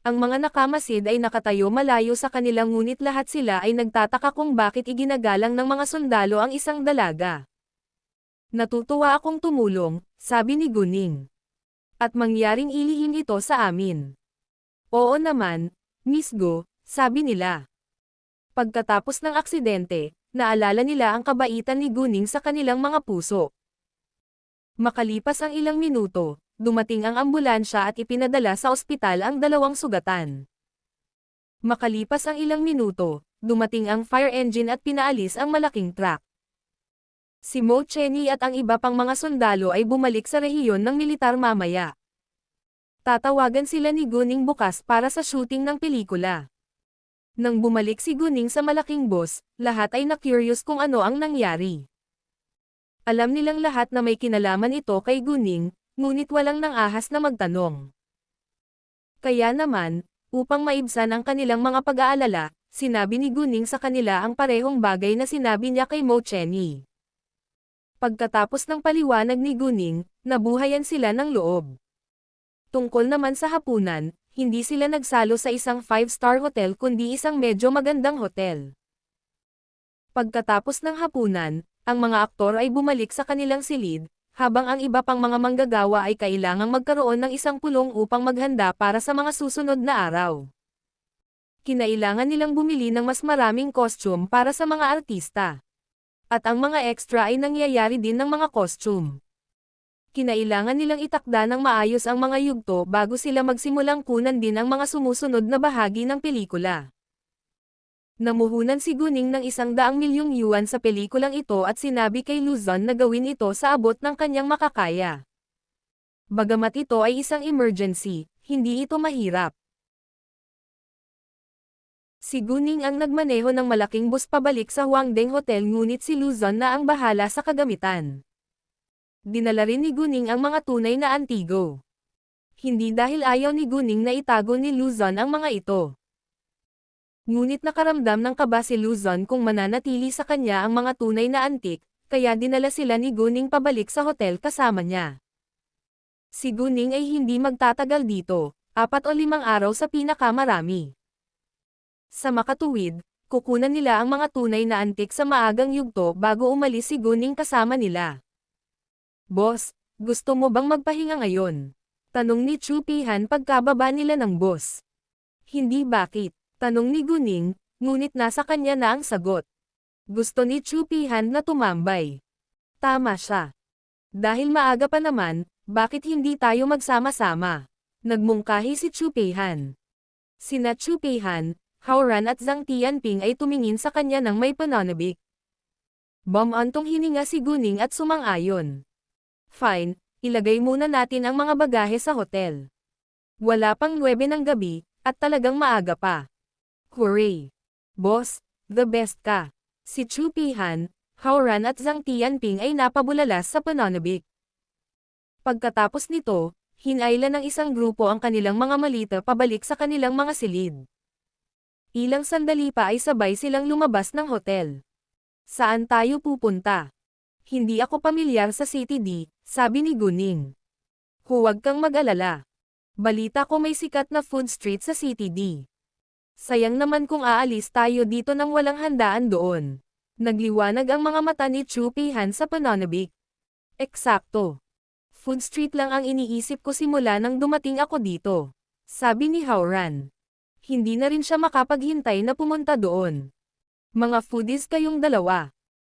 [SPEAKER 1] Ang mga nakamasid ay nakatayo malayo sa kanilang ngunit lahat sila ay nagtataka kung bakit iginagalang ng mga sundalo ang isang dalaga. Natutuwa akong tumulong, sabi ni Gunning. At mangyaring ilihim ito sa amin. Oo naman, Miss Go, sabi nila. Pagkatapos ng aksidente, naalala nila ang kabaitan ni Gunning sa kanilang mga puso. Makalipas ang ilang minuto, dumating ang ambulansya at ipinadala sa ospital ang dalawang sugatan. Makalipas ang ilang minuto, dumating ang fire engine at pinaalis ang malaking truck. Si Mo Cheney at ang iba pang mga sundalo ay bumalik sa rehiyon ng militar mamaya. Tatawagan sila ni Gunning bukas para sa shooting ng pelikula. Nang bumalik si Gunning sa malaking bus, lahat ay na-curious kung ano ang nangyari. Alam nilang lahat na may kinalaman ito kay Gunning, ngunit walang nang-ahas na magtanong. Kaya naman, upang maibsan ang kanilang mga pag-aalala, sinabi ni Gunning sa kanila ang parehong bagay na sinabi niya kay Mo Cheney. Pagkatapos ng paliwanag ni Gunning, nabuhayan sila ng loob. Tungkol naman sa hapunan, hindi sila nagsalo sa isang 5-star hotel kundi isang medyo magandang hotel. Pagkatapos ng hapunan, ang mga aktor ay bumalik sa kanilang silid, habang ang iba pang mga manggagawa ay kailangang magkaroon ng isang pulong upang maghanda para sa mga susunod na araw. Kinailangan nilang bumili ng mas maraming costume para sa mga artista. At ang mga extra ay nangyayari din ng mga costume. Kinailangan nilang itakda ng maayos ang mga yugto bago sila magsimulang kunan din ang mga sumusunod na bahagi ng pelikula. Namuhunan si Gunning ng 100 milyong yuan sa pelikulang ito at sinabi kay Luzon na gawin ito sa abot ng kanyang makakaya. Bagamat ito ay isang emergency, hindi ito mahirap. Si Gunning ang nagmaneho ng malaking bus pabalik sa Huangdeng Hotel ngunit si Luzon na ang bahala sa kagamitan. Dinala rin ni Gunning ang mga tunay na antigo. Hindi dahil ayaw ni Gunning na itago ni Luzon ang mga ito. Ngunit nakaramdam ng kaba si Luzon kung mananatili sa kanya ang mga tunay na antik, kaya dinala sila ni Gunning pabalik sa hotel kasama niya. Si Gunning ay hindi magtatagal dito, 4 o 5 araw sa pinakamarami. Sa makatuwid, kukunan nila ang mga tunay na antik sa maagang yugto bago umalis si Gunning kasama nila. Boss, gusto mo bang magpahinga ngayon? Tanong ni Chu Pihan pagkababa nila ng bus. Hindi bakit, tanong ni Gunning, ngunit nasa kanya na ang sagot. Gusto ni Chu Pihan na tumambay. Tama siya. Dahil maaga pa naman, bakit hindi tayo magsama-sama? Nagmungkahi si Chu Pihan. Sina Chu Pihan, Hao-ran at Zhang Tianping ay tumingin sa kanya ng may pananabik. Bumantong hininga si Gunning at sumang-ayon. Fine, ilagay muna natin ang mga bagahe sa hotel. Wala pang 9 ng gabi, at talagang maaga pa. Hooray! Boss, the best ka. Si Chu Pihan, Hao-ran at Zhang Tianping ay napabulalas sa pananabik. Pagkatapos nito, hinailan ng isang grupo ang kanilang mga malita pabalik sa kanilang mga silid. Ilang sandali pa ay sabay silang lumabas ng hotel. Saan tayo pupunta? Hindi ako pamilyar sa City D, sabi ni Gunning. Huwag kang mag-alala. Balita ko may sikat na food street sa City D. Sayang naman kung aalis tayo dito nang walang handaan doon. Nagliwanag ang mga mata ni Chu Pihan sa pananabik. Eksakto. Food street lang ang iniisip ko simula nang dumating ako dito, sabi ni Hao-ran. Hindi na rin siya makapaghintay na pumunta doon. Mga foodies kayong dalawa.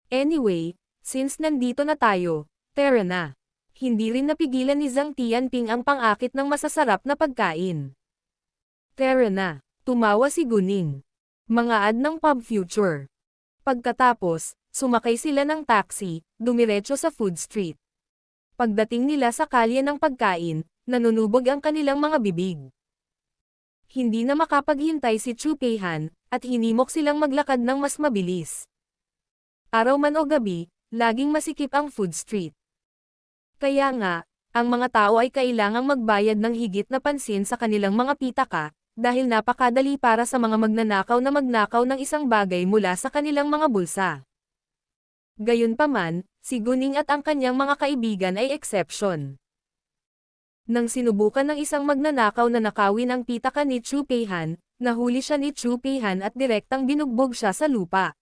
[SPEAKER 1] Anyway, since nandito na tayo, tara na. Hindi rin napigilan ni Zhang Tianping ang pang-akit ng masasarap na pagkain. Tara na, tumawa si Gunning. Mga ad ng Pub Future. Pagkatapos, sumakay sila ng taxi, dumiretso sa food street. Pagdating nila sa kalye ng pagkain, nanunubog ang kanilang mga bibig. Hindi na makapaghintay si Chu Pihan, at hinimok silang maglakad ng mas mabilis. Araw man o gabi, laging masikip ang food street. Kaya nga, ang mga tao ay kailangang magbayad ng higit na pansin sa kanilang mga pitaka, dahil napakadali para sa mga magnanakaw na magnakaw ng isang bagay mula sa kanilang mga bulsa. Gayunpaman, si Gunning at ang kanyang mga kaibigan ay exception. Nang sinubukan ng isang magnanakaw na nakawin ang pitaka ni Chu Peihan, nahuli siya ni Chu Peihan at direktang binugbog siya sa lupa.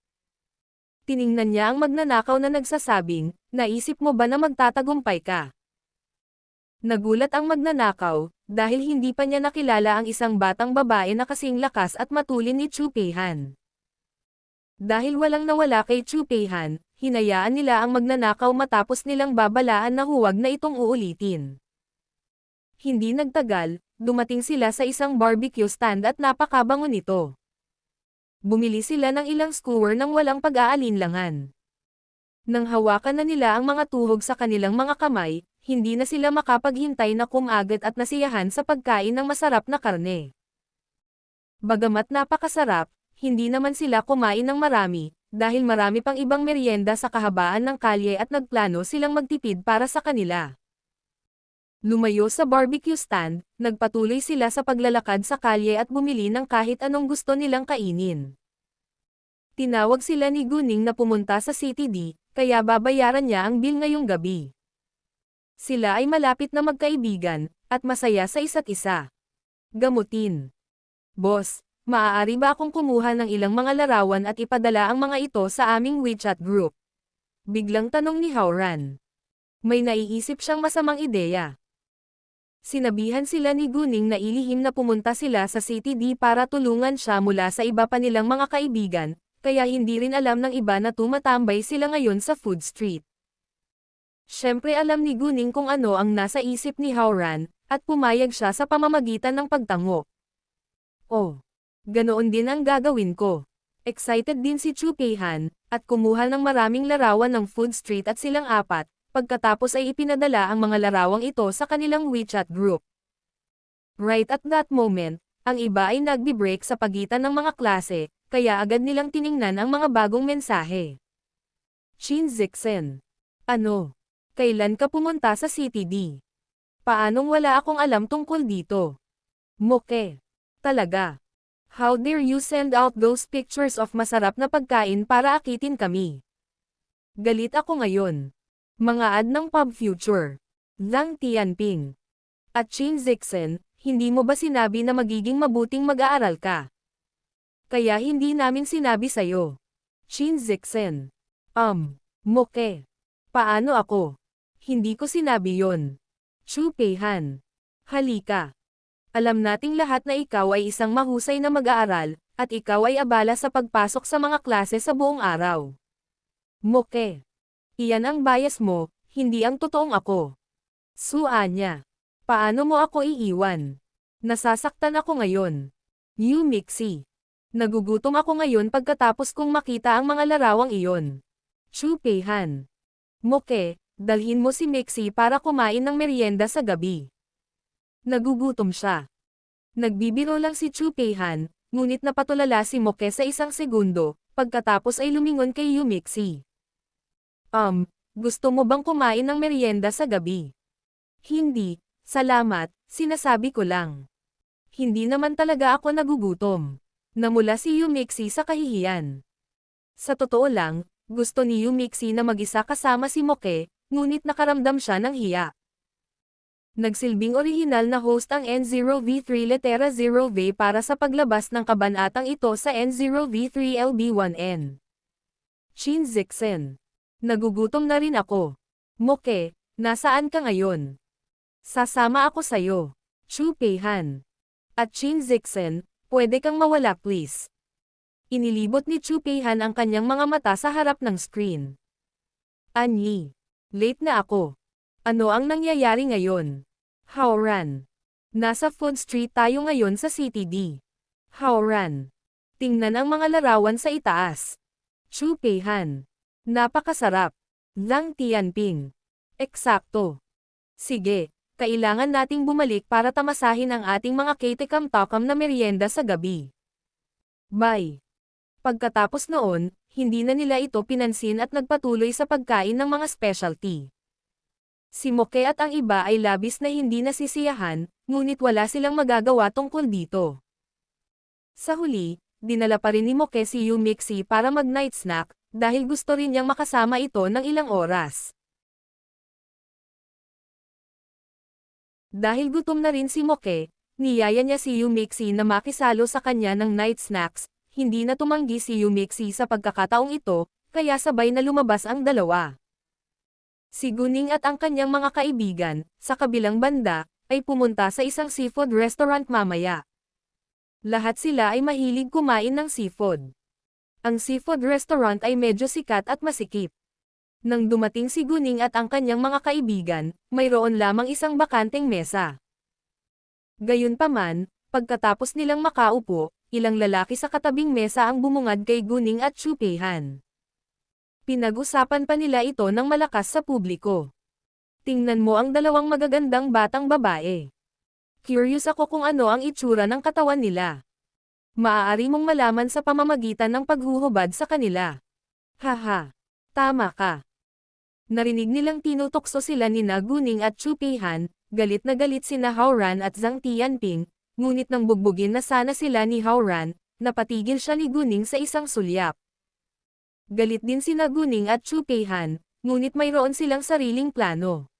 [SPEAKER 1] Tiningnan niya ang magnanakaw na nagsasabing, naisip mo ba na magtatagumpay ka? Nagulat ang magnanakaw, dahil hindi pa niya nakilala ang isang batang babae na kasing lakas at matulin ni Chu Peihan. Dahil walang nawala kay Chu Peihan, hinayaan nila ang magnanakaw matapos nilang babalaan na huwag na itong uulitin. Hindi nagtagal, dumating sila sa isang barbecue stand at napakabango nito. Bumili sila ng ilang skewer nang walang pag-aalinlangan. Nang hawakan na nila ang mga tuhog sa kanilang mga kamay, hindi na sila makapaghintay na kumagat at nasiyahan sa pagkain ng masarap na karne. Bagamat napakasarap, hindi naman sila kumain ng marami, dahil marami pang ibang merienda sa kahabaan ng kalye at nagplano silang magtipid para sa kanila. Lumayo sa barbecue stand, nagpatuloy sila sa paglalakad sa kalye at bumili ng kahit anong gusto nilang kainin. Tinawag sila ni Guning na pumunta sa CTD, kaya babayaran niya ang bill ngayong gabi. Sila ay malapit na magkaibigan, at masaya sa isa't isa. Gamutin. Boss, maaari ba akong kumuha ng ilang mga larawan at ipadala ang mga ito sa aming WeChat group? Biglang tanong ni Howran. May naiisip siyang masamang ideya. Sinabihan sila ni Guning na ilihim na pumunta sila sa CTD para tulungan siya mula sa iba pa nilang mga kaibigan, kaya hindi rin alam ng iba na tumatambay sila ngayon sa food street. Siyempre alam ni Guning kung ano ang nasa isip ni Howran, at pumayag siya sa pamamagitan ng pagtango. Oh, ganoon din ang gagawin ko. Excited din si Chu Peihan, at kumuha ng maraming larawan ng food street at silang apat. Pagkatapos ay ipinadala ang mga larawang ito sa kanilang WeChat group. Right at that moment, ang iba ay nagbi-break sa pagitan ng mga klase, kaya agad nilang tiningnan ang mga bagong mensahe. Shin Zixen. Ano? Kailan ka pumunta sa CTD? Paanong wala akong alam tungkol dito? Moke. Talaga. How dare you send out those pictures of masarap na pagkain para akitin kami? Galit ako ngayon. Mga ad ng Pub Future. Zhang Tianping. At Shin Zixen, hindi mo ba sinabi na magiging mabuting mag-aaral ka? Kaya hindi namin sinabi sa'yo. Shin Zixen. Moke. Paano ako? Hindi ko sinabi yon. Chu Peihan. Halika. Alam nating lahat na ikaw ay isang mahusay na mag-aaral, at ikaw ay abala sa pagpasok sa mga klase sa buong araw. Moke. Iyan ang bias mo, hindi ang totoong ako. Suanya. Paano mo ako iiwan? Nasasaktan ako ngayon. Yu Mixi. Nagugutom ako ngayon pagkatapos kong makita ang mga larawang iyon. Chu Peihan. Moke, dalhin mo si Mixi para kumain ng merienda sa gabi. Nagugutom siya. Nagbibiro lang si Chu Peihan, ngunit napatulala si Moke sa isang segundo, pagkatapos ay lumingon kay Yu Mixi. Gusto mo bang kumain ng merienda sa gabi? Hindi, salamat, sinasabi ko lang. Hindi naman talaga ako nagugutom. Namula si Yumixi sa kahihiyan. Sa totoo lang, gusto ni Yumixi na mag-isa kasama si Moke, ngunit nakaramdam siya ng hiya. Nagsilbing orihinal na host ang N0V3 Letera 0V para sa paglabas ng kabanatang ito sa N0V3 LB1N. Shin Zixen. Nagugutom na rin ako. Moke, nasaan ka ngayon? Sasama ako sayo. Chu Peihan. At Shin Zixen, pwede kang mawala please. Inilibot ni Chu Peihan ang kanyang mga mata sa harap ng screen. Anyi. Late na ako. Ano ang nangyayari ngayon? Howran. Nasa Food Street tayo ngayon sa CTD. Howran. Tingnan ang mga larawan sa itaas. Chu Peihan. Napakasarap. Zhang Tianping. Eksakto. Sige, kailangan nating bumalik para tamasahin ang ating mga ketekam-takam na merienda sa gabi. Bye. Pagkatapos noon, hindi na nila ito pinansin at nagpatuloy sa pagkain ng mga specialty. Si Moke at ang iba ay labis na hindi nasisiyahan, ngunit wala silang magagawa tungkol dito. Sa huli, dinala pa rin ni Moke si Yu Mixi para mag-night snack, dahil gusto rin niyang makasama ito ng ilang oras. Dahil gutom na rin si Moke, niyaya niya si Yumixi na makisalo sa kanya ng night snacks, hindi na tumanggi si Yumixi sa pagkakataong ito, kaya sabay na lumabas ang dalawa. Si Guning at ang kanyang mga kaibigan, sa kabilang banda, ay pumunta sa isang seafood restaurant mamaya. Lahat sila ay mahilig kumain ng seafood. Ang seafood restaurant ay medyo sikat at masikip. Nang dumating si Guning at ang kanyang mga kaibigan, mayroon lamang isang bakanteng mesa. Gayunpaman, pagkatapos nilang makaupo, ilang lalaki sa katabing mesa ang bumungad kay Guning at Chupeihan. Pinag-usapan pa nila ito ng malakas sa publiko. Tingnan mo ang dalawang magagandang batang babae. Curious ako kung ano ang itsura ng katawan nila. Maaari mong malaman sa pamamagitan ng paghuhubad sa kanila. Haha. Tama ka. Narinig nilang tinutokso sila ni Guning at Chupeihan, galit na galit sina Haoran at Zhang Tianping, ngunit nang bugbugin na sana sila ni Haoran, napatigil siya ni Guning sa isang sulyap. Galit din sina Guning at Chupeihan, ngunit mayroon silang sariling plano.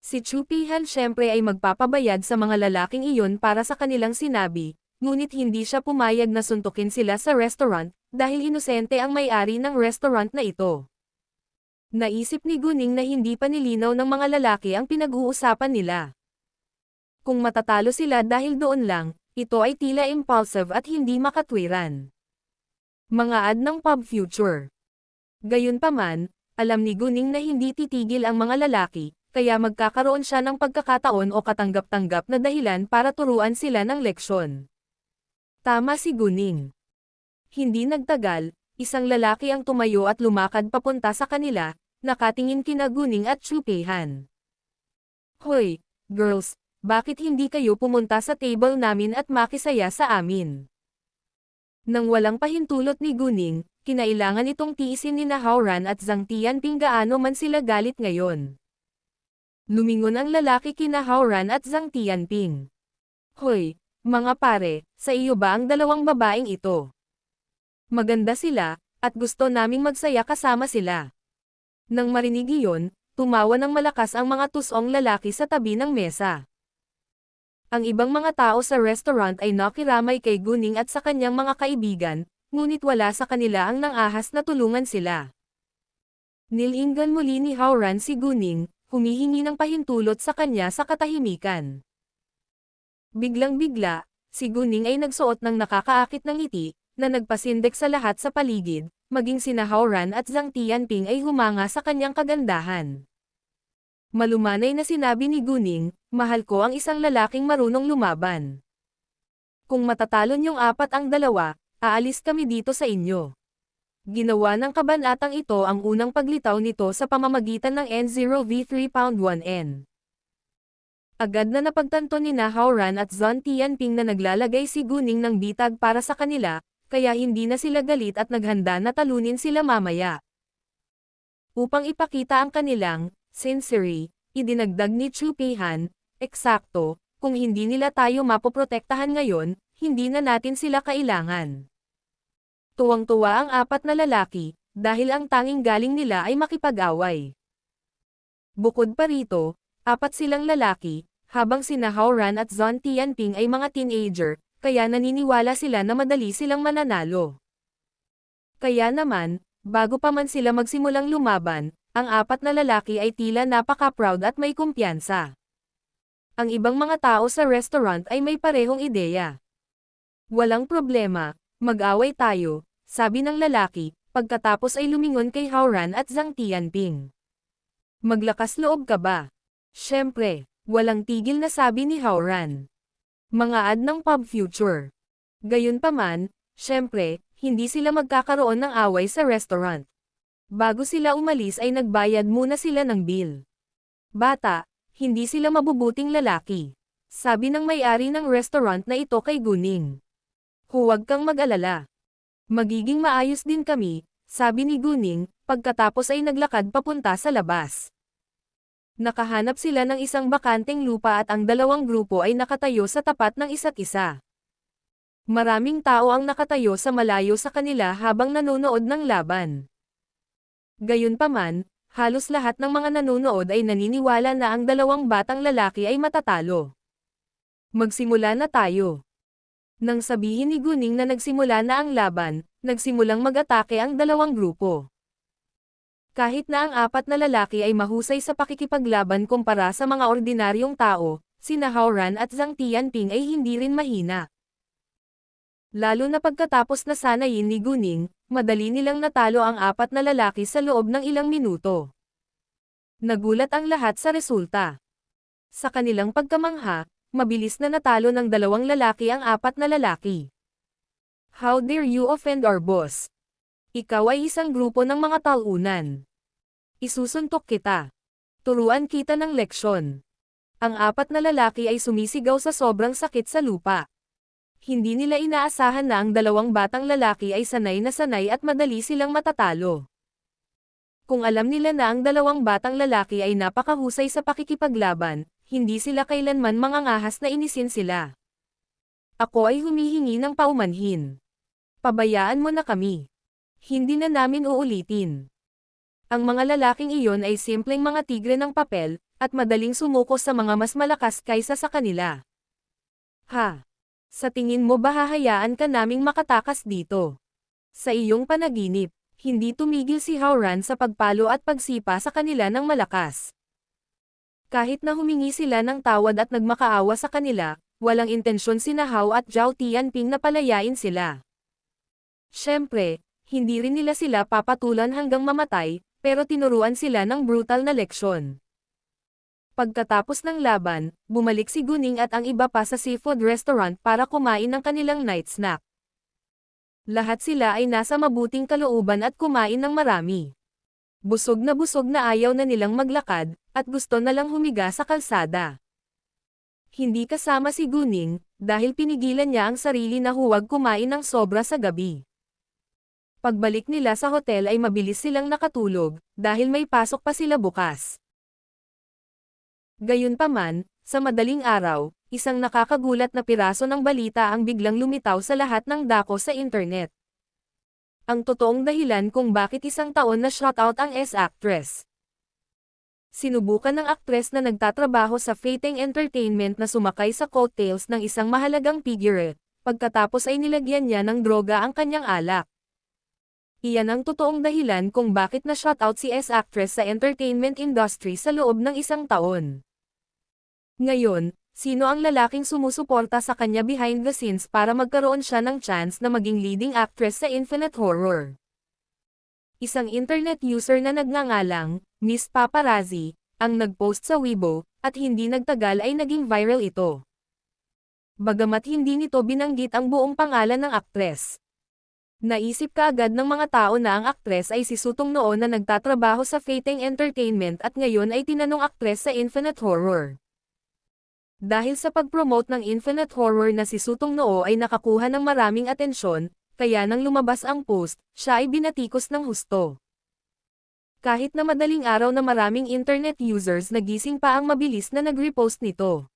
[SPEAKER 1] Si Chupeihan syempre ay magpapabayad sa mga lalaking iyon para sa kanilang sinabi, ngunit hindi siya pumayag na suntukin sila sa restaurant, dahil inosente ang may-ari ng restaurant na ito. Naisip ni Guning na hindi pa nilinaw ng mga lalaki ang pinag-uusapan nila. Kung matatalo sila dahil doon lang, ito ay tila impulsive at hindi makatwiran. Mga ad ng pub future. Gayunpaman, alam ni Guning na hindi titigil ang mga lalaki, kaya magkakaroon siya ng pagkakataon o katanggap-tanggap na dahilan para turuan sila ng leksyon. Tama si Guning. Hindi nagtagal, isang lalaki ang tumayo at lumakad papunta sa kanila, nakatingin kina Guning at Chupeihan. Hoy, girls, bakit hindi kayo pumunta sa table namin at makisaya sa amin? Nang walang pahintulot ni Guning, kinailangan itong tiisin ni Haoran at Zhang Tianping gaano man sila galit ngayon. Lumingon ang lalaki kina Haoran at Zhang Tianping. Hoy, mga pare, sa iyo ba ang dalawang babaeng ito? Maganda sila, at gusto naming magsaya kasama sila. Nang marinig iyon, tumawa ng malakas ang mga tusong lalaki sa tabi ng mesa. Ang ibang mga tao sa restaurant ay nakiramay kay Guning at sa kanyang mga kaibigan, ngunit wala sa kanila ang nangahas na tulungan sila. Nilinggan muli ni Haoran si Guning, humihingi ng pahintulot sa kanya sa katahimikan. Biglang-bigla, si Guning ay nagsuot ng nakakaakit ng ngiti, na nagpasindek sa lahat sa paligid, maging sina Haoran at Zhang Tianping ay humanga sa kanyang kagandahan. Malumanay na sinabi ni Guning, mahal ko ang isang lalaking marunong lumaban. Kung matatalo niyong 4-2, aalis kami dito sa inyo. Ginawa ng kabanatang ito ang unang paglitaw nito sa pamamagitan ng N0V3.1N. Agad na napagtanto ni Haoran at Zhang Tianping na naglalagay si Guning ng bitag para sa kanila, kaya hindi na sila galit at naghanda na talunin sila mamaya. Upang ipakita ang kanilang sincerity, idinagdag ni Chupeihan, eksakto, kung hindi nila tayo mapoprotektahan ngayon, hindi na natin sila kailangan. Tuwang-tuwa ang 4 na lalaki, dahil ang tanging galing nila ay makipag-away. Bukod pa rito, 4 silang lalaki, habang sina Haoran at Zhang Tianping ay mga teenager, kaya naniniwala sila na madali silang mananalo. Kaya naman, bago pa man sila magsimulang lumaban, ang 4 na lalaki ay tila napaka-proud at may kumpiyansa. Ang ibang mga tao sa restaurant ay may parehong ideya. Walang problema, mag-away tayo, sabi ng lalaki, pagkatapos ay lumingon kay Haoran at Zhang Tianping. Maglakas loob ka ba? Syempre, walang tigil na sabi ni Haoran. Mga ad ng pub future. Gayunpaman, syempre, hindi sila magkakaroon ng away sa restaurant. Bago sila umalis ay nagbayad muna sila ng bill. Bata, hindi sila mabubuting lalaki. Sabi ng may-ari ng restaurant na ito kay Guning. Huwag kang mag-alala. Magiging maayos din kami, sabi ni Guning, pagkatapos ay naglakad papunta sa labas. Nakahanap sila ng isang bakanteng lupa at ang dalawang grupo ay nakatayo sa tapat ng isa't isa. Maraming tao ang nakatayo sa malayo sa kanila habang nanonood ng laban. Gayunpaman, Halos lahat ng mga nanonood ay naniniwala na ang dalawang batang lalaki ay matatalo. Magsimula na tayo. Nang sabihin ni Guning na nagsimula na ang laban, nagsimulang mag-atake ang dalawang grupo. Kahit na ang apat na lalaki ay mahusay sa pakikipaglaban kumpara sa mga ordinaryong tao, sina Hao Ran at Zhang Tianping ay hindi rin mahina. Lalo na pagkatapos na sanayin ni Guning, madali nilang natalo ang apat na lalaki sa loob ng ilang minuto. Nagulat ang lahat sa resulta. Sa kanilang pagkamangha, mabilis na natalo ng dalawang lalaki ang apat na lalaki. How dare you offend our boss? Ikaw ay isang grupo ng mga talunan. Isusuntok kita. Turuan kita ng leksyon. Ang apat na lalaki ay sumisigaw sa sobrang sakit sa lupa. Hindi nila inaasahan na ang dalawang batang lalaki ay sanay na sanay at madali silang matatalo. Kung alam nila na ang dalawang batang lalaki ay napakahusay sa pakikipaglaban, hindi sila kailanman mangangahas na inisin sila. Ako ay humihingi ng paumanhin. Pabayaan mo na kami. Hindi na namin uulitin. Ang mga lalaking iyon ay simpleng mga tigre ng papel, at madaling sumuko sa mga mas malakas kaysa sa kanila. Ha? Sa tingin mo ba hahayaan ka naming makatakas dito? Sa iyong panaginip, hindi tumigil si Hao Ran sa pagpalo at pagsipa sa kanila ng malakas. Kahit na humingi sila ng tawad at nagmakaawa sa kanila, walang intensyon sina Hao at Zhao Tianping na palayain sila. Siyempre, hindi rin nila sila papatulan hanggang mamatay, pero tinuruan sila ng brutal na leksyon. Pagkatapos ng laban, bumalik si Guning at ang iba pa sa seafood restaurant para kumain ng kanilang night snack. Lahat sila ay nasa mabuting kalooban at kumain ng marami. Busog na ayaw na nilang maglakad, at gusto na lang humiga sa kalsada. Hindi kasama si Guning, dahil pinigilan niya ang sarili na huwag kumain ng sobra sa gabi. Pagbalik nila sa hotel ay mabilis silang nakatulog, dahil may pasok pa sila bukas. Gayunpaman, sa madaling araw, isang nakakagulat na piraso ng balita ang biglang lumitaw sa lahat ng dako sa internet. Ang totoong dahilan kung bakit isang taon na shoutout ang S-actress. Sinubukan ng aktres na nagtatrabaho sa Fating Entertainment na sumakay sa coattails ng isang mahalagang figurette, pagkatapos ay nilagyan niya ng droga ang kanyang alak. Iyan ang totoong dahilan kung bakit na shoutout si S-actress sa entertainment industry sa loob ng isang taon. Ngayon, sino ang lalaking sumusuporta sa kanya behind the scenes para magkaroon siya ng chance na maging leading actress sa Infinite Horror? Isang internet user na nagngangalang, Miss Paparazzi, ang nagpost sa Weibo, at hindi nagtagal ay naging viral ito. Bagamat hindi nito binanggit ang buong pangalan ng aktres. Naisip kaagad ng mga tao na ang aktres ay si Sutong Noo na nagtatrabaho sa Fating Entertainment at ngayon ay tinanong aktres sa Infinite Horror. Dahil sa pag-promote ng Infinite Horror na si Sutong Noo ay nakakuha ng maraming atensyon, kaya nang lumabas ang post, siya ay binatikos ng husto. Kahit na madaling araw na maraming internet users nagising pa ang mabilis na nag-repost nito.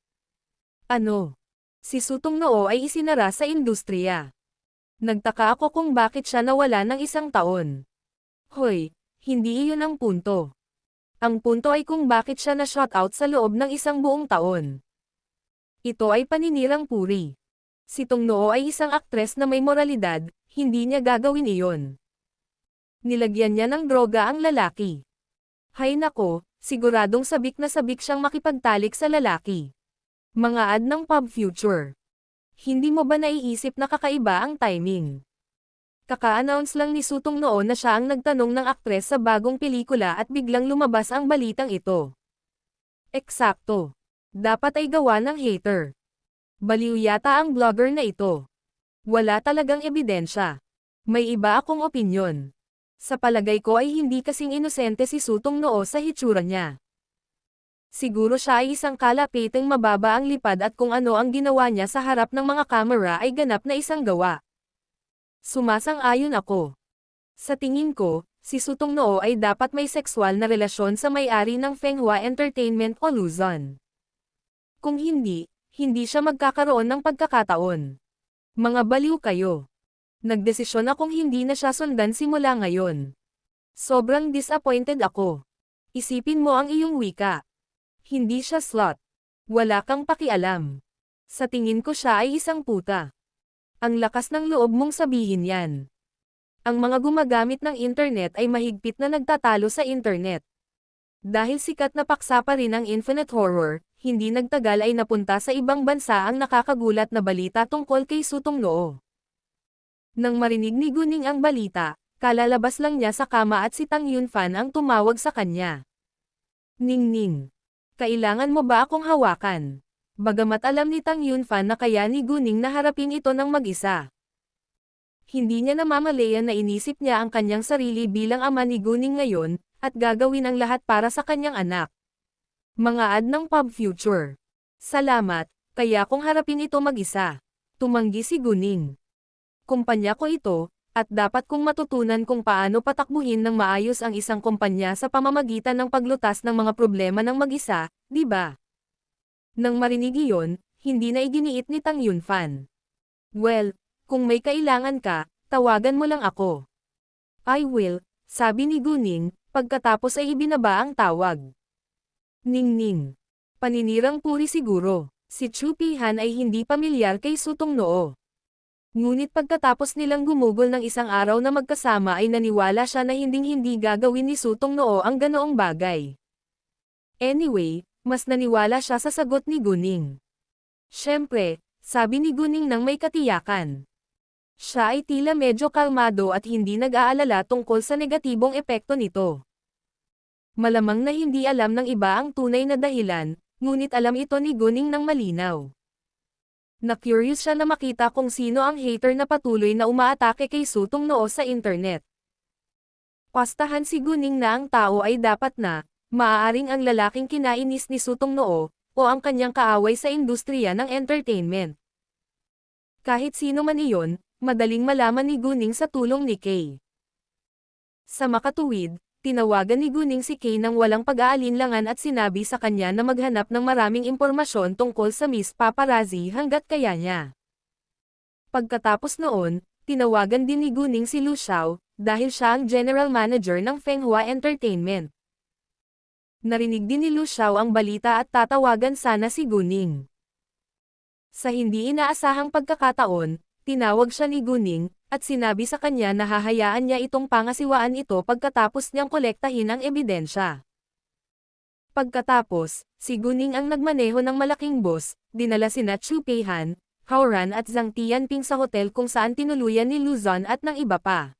[SPEAKER 1] Ano? Si Sutong Noo ay isinara sa industriya. Nagtaka ako kung bakit siya nawala ng isang taon. Hoy, hindi iyon ang punto. Ang punto ay kung bakit siya na-shoutout sa loob ng isang buong taon. Ito ay paninirang puri. Si Tong Noo ay isang aktres na may moralidad, hindi niya gagawin iyon. Nilagyan niya ng droga ang lalaki. Hay nako, siguradong sabik na sabik siyang makipagtalik sa lalaki. Mga ad ng Pub Future. Hindi mo ba naiisip na kakaiba ang timing? Kaka-announce lang ni Sutong Noo na siya ang nagtanong ng aktres sa bagong pelikula at biglang lumabas ang balitang ito. Eksakto. Dapat ay gawa ng hater. Baliw yata ang blogger na ito. Wala talagang ebidensya. May iba akong opinyon. Sa palagay ko ay hindi kasing inosente si Sutong Noo sa hitsura niya. Siguro siya ay isang kalapiteng mababa ang lipad at kung ano ang ginawa niya sa harap ng mga kamera ay ganap na isang gawa. Sumasang-ayon ako. Sa tingin ko, si Sutong Noo ay dapat may sexual na relasyon sa may-ari ng Fenghua Entertainment o Luzon. Kung hindi, hindi siya magkakaroon ng pagkakataon. Mga baliw kayo. Nagdesisyon akong hindi na siya sundan simula ngayon. Sobrang disappointed ako. Isipin mo ang iyong wika. Hindi siya slot. Wala kang pakialam. Sa tingin ko siya ay isang puta. Ang lakas ng loob mong sabihin yan. Ang mga gumagamit ng internet ay mahigpit na nagtatalo sa internet. Dahil sikat na paksa pa rin ang Infinite Horror, hindi nagtagal ay napunta sa ibang bansa ang nakakagulat na balita tungkol kay Sutong Noo. Nang marinig ni Guning ang balita, kalalabas lang niya sa kama at si Tang Yunfan ang tumawag sa kanya. Ningning. Kailangan mo ba akong hawakan? Bagamat alam ni Tang Yunfan na kaya ni Guning na harapin ito ng mag-isa. Hindi niya namamalayan na inisip niya ang kanyang sarili bilang ama ni Guning ngayon, at gagawin ang lahat para sa kanyang anak. Mga ad ng Pub Future. Salamat, kaya kong harapin ito mag-isa. Tumanggi si Guning. Kumpanya ko ito, at dapat kong matutunan kung paano patakbuhin ng maayos ang isang kumpanya sa pamamagitan ng paglutas ng mga problema ng mag-isa, di ba? Nang marinig iyon, hindi na iginiit ni Tang Yunfan. Well, kung may kailangan ka, tawagan mo lang ako. I will, sabi ni Guning, pagkatapos ay ibinaba ang tawag. Ningning. Paninirang puri siguro, si Chu Pihan ay hindi pamilyar kay Sutong Noo. Ngunit pagkatapos nilang gumugol ng isang araw na magkasama ay naniwala siya na hinding-hindi gagawin ni Sutong Noo ang ganoong bagay. Anyway, mas naniwala siya sa sagot ni Guning. Siyempre, sabi ni Guning nang may katiyakan. Siya ay tila medyo kalmado at hindi nag-aalala tungkol sa negatibong epekto nito. Malamang na hindi alam ng iba ang tunay na dahilan, ngunit alam ito ni Guning ng malinaw. Na-curious siya na makita kung sino ang hater na patuloy na umaatake kay Sutong Noo sa internet. Pastahan si Guning na ang tao ay dapat na, maaaring ang lalaking kinainis ni Sutong Noo, o ang kanyang kaaway sa industriya ng entertainment. Kahit sino man iyon, madaling malaman ni Guning sa tulong ni Kay. Sa makatuwid, tinawagan ni Guning si Kay nang walang pag-aalinlangan at sinabi sa kanya na maghanap ng maraming impormasyon tungkol sa Miss Paparazzi hanggat kaya niya. Pagkatapos noon, tinawagan din ni Guning si Lu Xiao, dahil siya ang general manager ng Fenghua Entertainment. Narinig din ni Lu Xiao ang balita at tatawagan sana si Guning. Sa hindi inaasahang pagkakataon, tinawag siya ni Guning, at sinabi sa kanya na hahayaan niya itong pangasiwaan ito pagkatapos niyang kolektahin ang ebidensya. Pagkatapos, si Guning ang nagmaneho ng malaking bus, dinala sina Chu Peihan, Hao Ran at Zhang Tianping sa hotel kung saan tinuluyan ni Luzon at ng iba pa.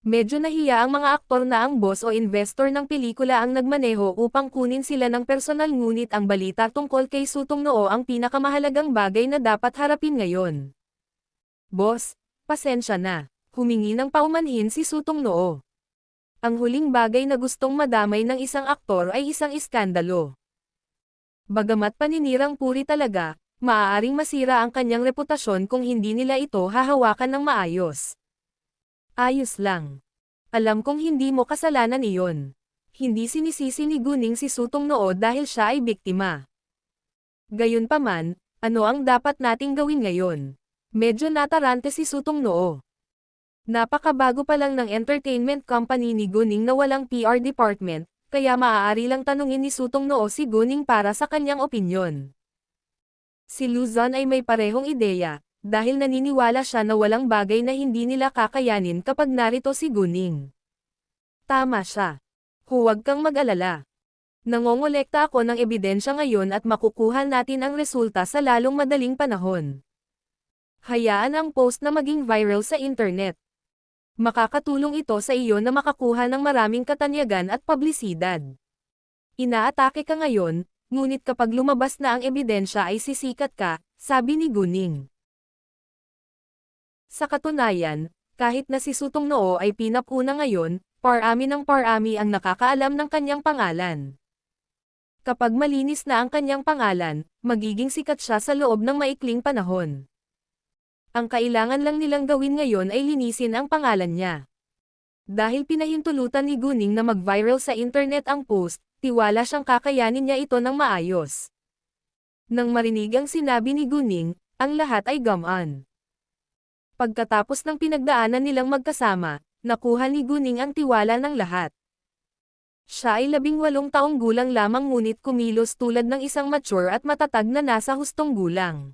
[SPEAKER 1] Medyo nahiya ang mga aktor na ang boss o investor ng pelikula ang nagmaneho upang kunin sila ng personal, ngunit ang balita tungkol kay Sutong Noo ang pinakamahalagang bagay na dapat harapin ngayon. Boss, pasensya na, humingi ng paumanhin si Sutong Noo. Ang huling bagay na gustong madamay ng isang aktor ay isang iskandalo. Bagamat paninirang puri talaga, maaaring masira ang kanyang reputasyon kung hindi nila ito hahawakan ng maayos. Ayos lang. Alam kong hindi mo kasalanan iyon. Hindi sinisisi ni Guning si Sutong Noo dahil siya ay biktima. Gayunpaman, ano ang dapat nating gawin ngayon? Medyo natarante si Sutong Noo. Napakabago pa lang ng entertainment company ni Guning na walang PR department, kaya maaari lang tanungin ni Sutong Noo si Guning para sa kanyang opinyon. Si Luzon ay may parehong ideya, dahil naniniwala siya na walang bagay na hindi nila kakayanin kapag narito si Guning. Tama siya. Huwag kang mag-alala. Nangongolekta ako ng ebidensya ngayon at makukuha natin ang resulta sa lalong madaling panahon. Hayaan ang post na maging viral sa internet. Makakatulong ito sa iyo na makakuha ng maraming katanyagan at publisidad. Inaatake ka ngayon, ngunit kapag lumabas na ang ebidensya ay sisikat ka, sabi ni Guning. Sa katunayan, kahit na si Sutong Noo ay pinapuna ngayon, parami ng parami ang nakakaalam ng kanyang pangalan. Kapag malinis na ang kanyang pangalan, magiging sikat siya sa loob ng maikling panahon. Ang kailangan lang nilang gawin ngayon ay linisin ang pangalan niya. Dahil pinahintulutan ni Guning na mag-viral sa internet ang post, tiwala siyang kakayanin niya ito ng maayos. Nang marinig ang sinabi ni Guning, ang lahat ay gamaan. Pagkatapos ng pinagdaanan nilang magkasama, nakuha ni Guning ang tiwala ng lahat. Siya ay 18 taong gulang lamang ngunit kumilos tulad ng isang mature at matatag na nasa hustong gulang.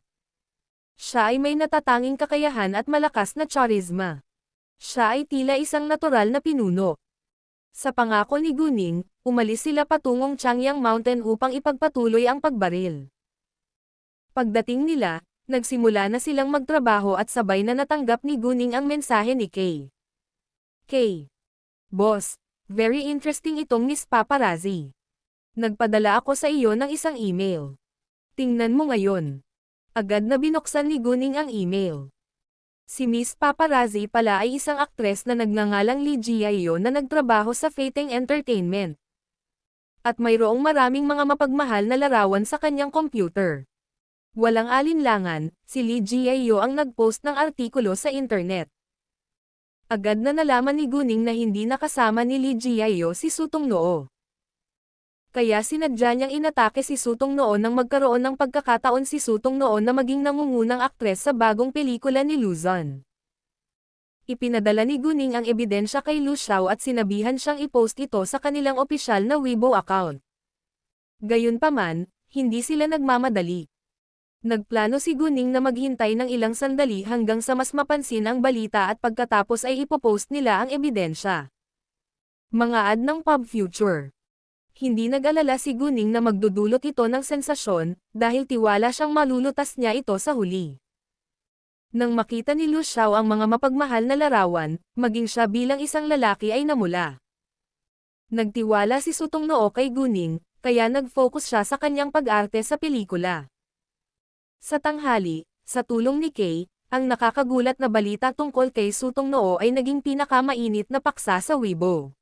[SPEAKER 1] Siya ay may natatanging kakayahan at malakas na charisma. Siya ay tila isang natural na pinuno. Sa pangako ni Guning, umalis sila patungong Changyang Mountain upang ipagpatuloy ang pagbaril. Pagdating nila, nagsimula na silang magtrabaho at sabay na natanggap ni Guning ang mensahe ni Kay. Kay. Boss, very interesting itong Miss Paparazzi. Nagpadala ako sa iyo ng isang email. Tingnan mo ngayon. Agad na binuksan ni Guning ang email. Si Miss Paparazzi pala ay isang aktres na nagngangalang Lee Jiayo na nagtrabaho sa Fating Entertainment. At mayroong maraming mga mapagmahal na larawan sa kanyang computer. Walang alinlangan, si Lee Jiayo ang nagpost ng artikulo sa internet. Agad na nalaman ni Guning na hindi nakasama ni Lee Jiayo si Sutong Noo. Kaya sinadya niyang inatake si Sutong Noo nang magkaroon ng pagkakataon si Sutong Noo na maging nangungunang aktres sa bagong pelikula ni Luzon. Ipinadala ni Guning ang ebidensya kay Lu Xiao at sinabihan siyang i-post ito sa kanilang opisyal na Weibo account. Gayunpaman, hindi sila nagmamadali. Nagplano si Guning na maghintay ng ilang sandali hanggang sa mas mapansin ang balita at pagkatapos ay ipopost nila ang ebidensya. Mga ad ng Pub Future. Hindi nag-alala si Guning na magdudulot ito ng sensasyon, dahil tiwala siyang malulutas niya ito sa huli. Nang makita ni Lu Xiao ang mga mapagmahal na larawan, maging siya bilang isang lalaki ay namula. Nagtiwala si Sutong Noo kay Guning, kaya nag-focus siya sa kanyang pag-arte sa pelikula. Sa tanghali, sa tulong ni Kay, ang nakakagulat na balita tungkol kay Sutong Noo ay naging pinakamainit na paksa sa Weibo.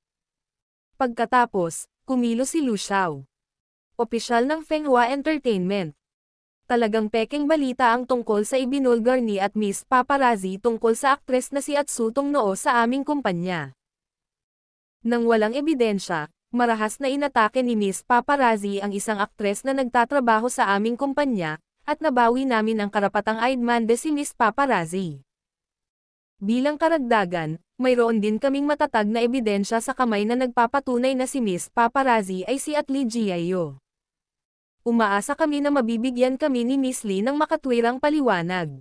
[SPEAKER 1] Pagkatapos, kumilos si Lu Xiao. Opisyal ng Fenghua Entertainment. Talagang pekeng balita ang tungkol sa ibinulgar ni at Miss Paparazzi tungkol sa aktres na si Sutong Noo sa aming kumpanya. Nang walang ebidensya, marahas na inatake ni Miss Paparazzi ang isang aktres na nagtatrabaho sa aming kumpanya, at nabawi namin ang karapatang aidmande si Miss Paparazzi. Bilang karagdagan, mayroon din kaming matatag na ebidensya sa kamay na nagpapatunay na si Miss Paparazzi ay si Lee Jiayo. Umaasa kami na mabibigyan kami ni Miss Lee ng makatwirang paliwanag.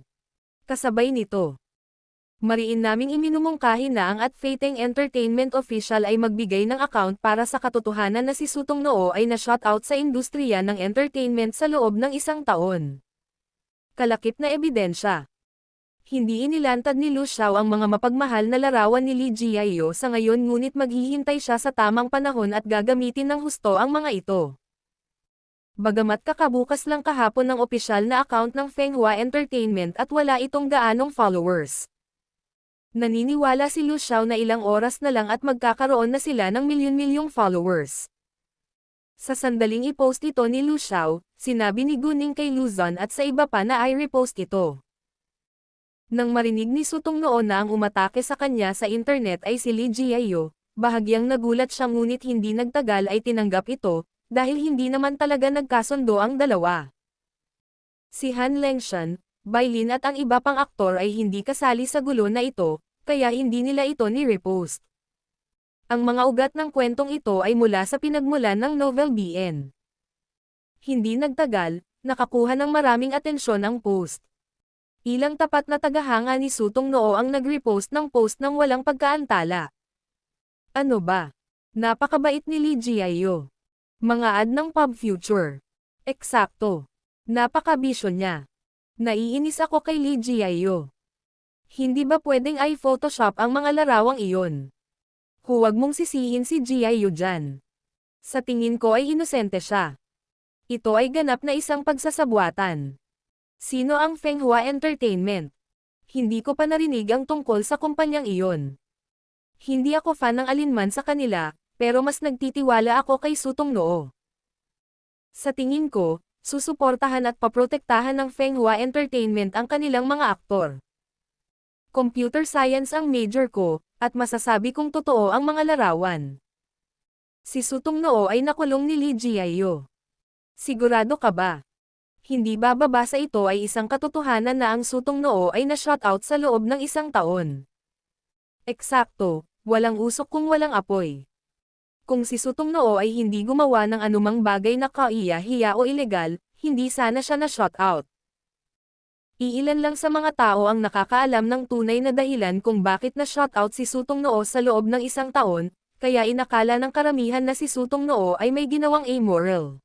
[SPEAKER 1] Kasabay nito, mariin naming iminumungkahi na ang Fating Entertainment official ay magbigay ng account para sa katotohanan na si Sutong Noo ay na-shoutout sa industriya ng entertainment sa loob ng 1 taon. Kalakip na ebidensya. Hindi inilantad ni Lu Xiao ang mga mapagmahal na larawan ni Lee Jiayo sa ngayon ngunit maghihintay siya sa tamang panahon at gagamitin ng husto ang mga ito. Bagamat kakabukas lang kahapon ng opisyal na account ng Fenghua Entertainment at wala itong gaanong followers. Naniniwala si Lu Xiao na ilang oras na lang at magkakaroon na sila ng milyon-milyong followers. Sa sandaling i-post ito ni Lu Xiao, sinabi ni Guning kay Luzon at sa iba pa na ay repost ito. Nang marinig ni Sutong Noo na ang umatake sa kanya sa internet ay si Lee Jiayo, bahagyang nagulat siya ngunit hindi nagtagal ay tinanggap ito, dahil hindi naman talaga nagkasundo ang dalawa. Si Han Lengshan, Bailin at ang iba pang aktor ay hindi kasali sa gulo na ito, kaya hindi nila ito ni-repost. Ang mga ugat ng kwentong ito ay mula sa pinagmulan ng Novel BN. Hindi nagtagal, nakakuha ng maraming atensyon ang post. Ilang tapat na tagahanga ni Sutong Noo ang nag-repost ng post ng walang pagkaantala. Ano ba? Napakabait ni Lee Jiayo. Mga ad ng Pub Future. Eksakto. Napakabisyo niya. Naiinis ako kay Lee Jiayo. Hindi ba pwedeng i-photoshop ang mga larawang iyon? Huwag mong sisihin si Jiayo dyan. Sa tingin ko ay inosente siya. Ito ay ganap na isang pagsasabwatan. Sino ang Fenghua Entertainment? Hindi ko pa narinig ang tungkol sa kumpanyang iyon. Hindi ako fan ng alinman sa kanila, pero mas nagtitiwala ako kay Sutong Noo. Sa tingin ko, susuportahan at paprotektahan ng Fenghua Entertainment ang kanilang mga aktor. Computer science ang major ko, at masasabi kong totoo ang mga larawan. Si Sutong Noo ay nakulong ni Lee Jiayo. Sigurado ka ba? Hindi ba babasa ito ay isang katotohanan na ang Sutong Noo ay na-shoutout sa loob ng 1 taon? Eksakto, walang usok kung walang apoy. Kung si Sutong Noo ay hindi gumawa ng anumang bagay na kaiya-hiya o ilegal, hindi sana siya na-shot out. Iilan lang sa mga tao ang nakakaalam ng tunay na dahilan kung bakit na-shoutout si Sutong Noo sa loob ng isang taon, kaya inakala ng karamihan na si Sutong Noo ay may ginawang amoral.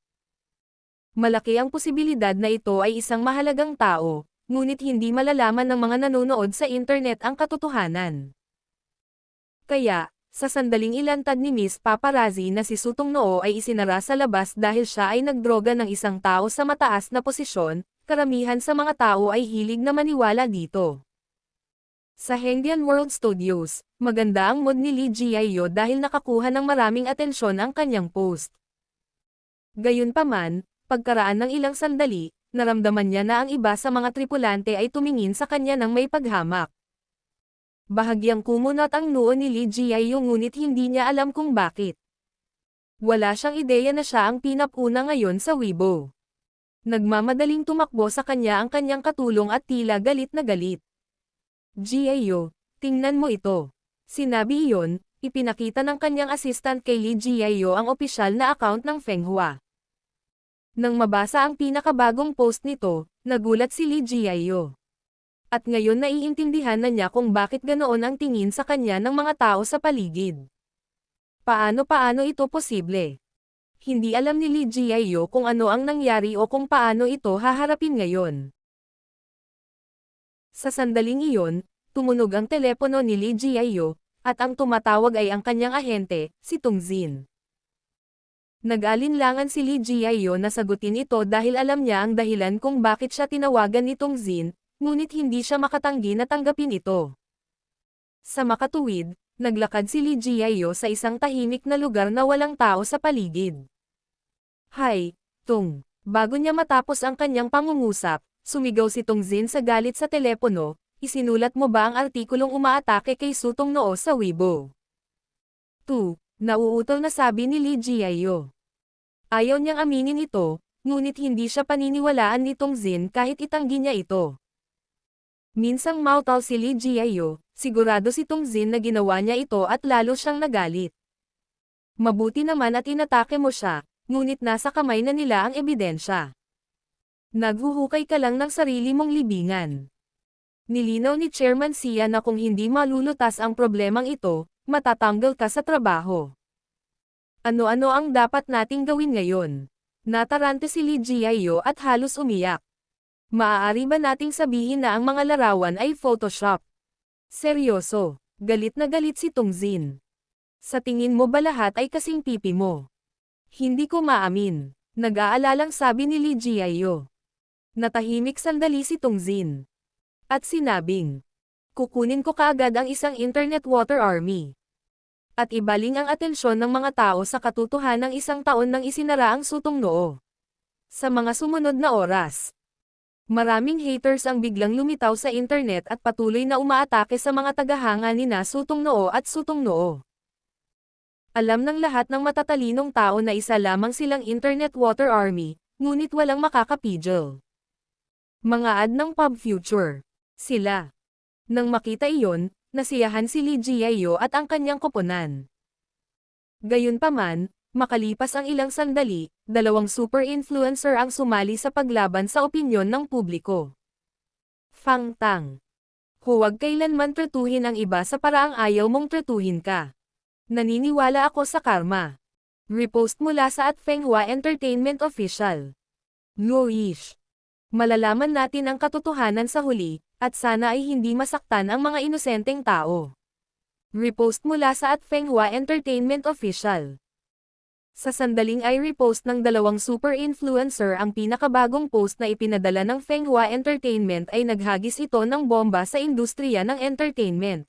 [SPEAKER 1] Malaki ang posibilidad na ito ay isang mahalagang tao, ngunit hindi malalaman ng mga nanonood sa internet ang katotohanan. Kaya, sa sandaling ilantad ni Miss Paparazzi na si Sutong Noo ay isinara sa labas dahil siya ay nagdroga ng isang tao sa mataas na posisyon, karamihan sa mga tao ay hilig na maniwala dito. Sa Hengdian World Studios, maganda ang mood ni Lee Jiayo dahil nakakuha ng maraming atensyon ang kanyang post. Gayunpaman, pagkaraan ng ilang sandali, naramdaman niya na ang iba sa mga tripulante ay tumingin sa kanya ng may paghamak. Bahagyang kumunat ang noo ni Lee Jiayo ngunit hindi niya alam kung bakit. Wala siyang ideya na siya ang pinapuna ngayon sa Weibo. Nagmamadaling tumakbo sa kanya ang kanyang katulong at tila galit na galit. Jiayo, tingnan mo ito. Sinabi iyon, ipinakita ng kanyang assistant kay Lee Jiayo ang opisyal na account ng Fenghua. Nang mabasa ang pinakabagong post nito, nagulat si Lee Jiayo. At ngayon naiintindihan na niya kung bakit ganoon ang tingin sa kanya ng mga tao sa paligid. Paano ito posible? Hindi alam ni Lee Jiayo kung ano ang nangyari o kung paano ito haharapin ngayon. Sa sandaling iyon, tumunog ang telepono ni Lee Jiayo, at ang tumatawag ay ang kanyang ahente, si Tung Zin. Nag-alinlangan si Lee Jiayo na sagutin ito dahil alam niya ang dahilan kung bakit siya tinawagan ni Tung Zin, ngunit hindi siya makatanggi na tanggapin ito. Sa makatuwid, naglakad si Lee Jiayo sa isang tahimik na lugar na walang tao sa paligid. Hay, Tung. Bago niya matapos ang kanyang pangungusap, sumigaw si Tung Zin sa galit sa telepono, isinulat mo ba ang artikulong umaatake kay Sutong Noo sa Weibo? 2. Nauutol na sabi ni Lee Jiayo. Ayaw niyang aminin ito, ngunit hindi siya paniniwalaan ni Tung Zin kahit itanggi niya ito. Minsang mautal si Lee Jiayo, sigurado si Tung Zin na ginawa niya ito at lalo siyang nagalit. Mabuti naman at inatake mo siya, ngunit nasa kamay na nila ang ebidensya. Naghuhukay ka lang ng sarili mong libingan. Nilinaw ni Chairman Sia na kung hindi malulutas ang problemang ito, matatanggal ka sa trabaho. Ano-ano ang dapat nating gawin ngayon? Natarante si Lee Jiayo at halos umiyak. Maaari ba nating sabihin na ang mga larawan ay Photoshop? Seryoso, galit na galit si Tung Zin. Sa tingin mo ba lahat ay kasing pipi mo? Hindi ko maamin, nag-aalalang sabi ni Lee Jiayo. Natahimik sandali si Tung Zin. At sinabing, kukunin ko kaagad ang isang Internet Water Army. At ibaling ang atensyon ng mga tao sa katotohanang isang taon nang isinara ang Sutong Noo. Sa mga sumunod na oras, maraming haters ang biglang lumitaw sa internet at patuloy na umaatake sa mga tagahanga ni na Sutong Noo at Sutong Noo. Alam ng lahat ng matatalinong tao na isa lamang silang Internet Water Army, ngunit walang makakapigil. Mga ad ng Pub Future. Sila. Nang makita iyon, nasiyahan si Lee Jiayo at ang kanyang koponan. Gayunpaman, makalipas ang ilang sandali, dalawang super influencer ang sumali sa paglaban sa opinyon ng publiko. Fang Tang. Huwag kailanman tretuhin ang iba sa paraang ayaw mong tretuhin ka. Naniniwala ako sa karma. Repost mula sa @Fenghua Entertainment Official. Luish. Malalaman natin ang katotohanan sa huli, at sana ay hindi masaktan ang mga inosenteng tao. Repost mula sa @Fenghua Entertainment Official. Sa sandaling ay repost ng dalawang super influencer ang pinakabagong post na ipinadala ng Fenghua Entertainment ay naghagis ito ng bomba sa industriya ng entertainment.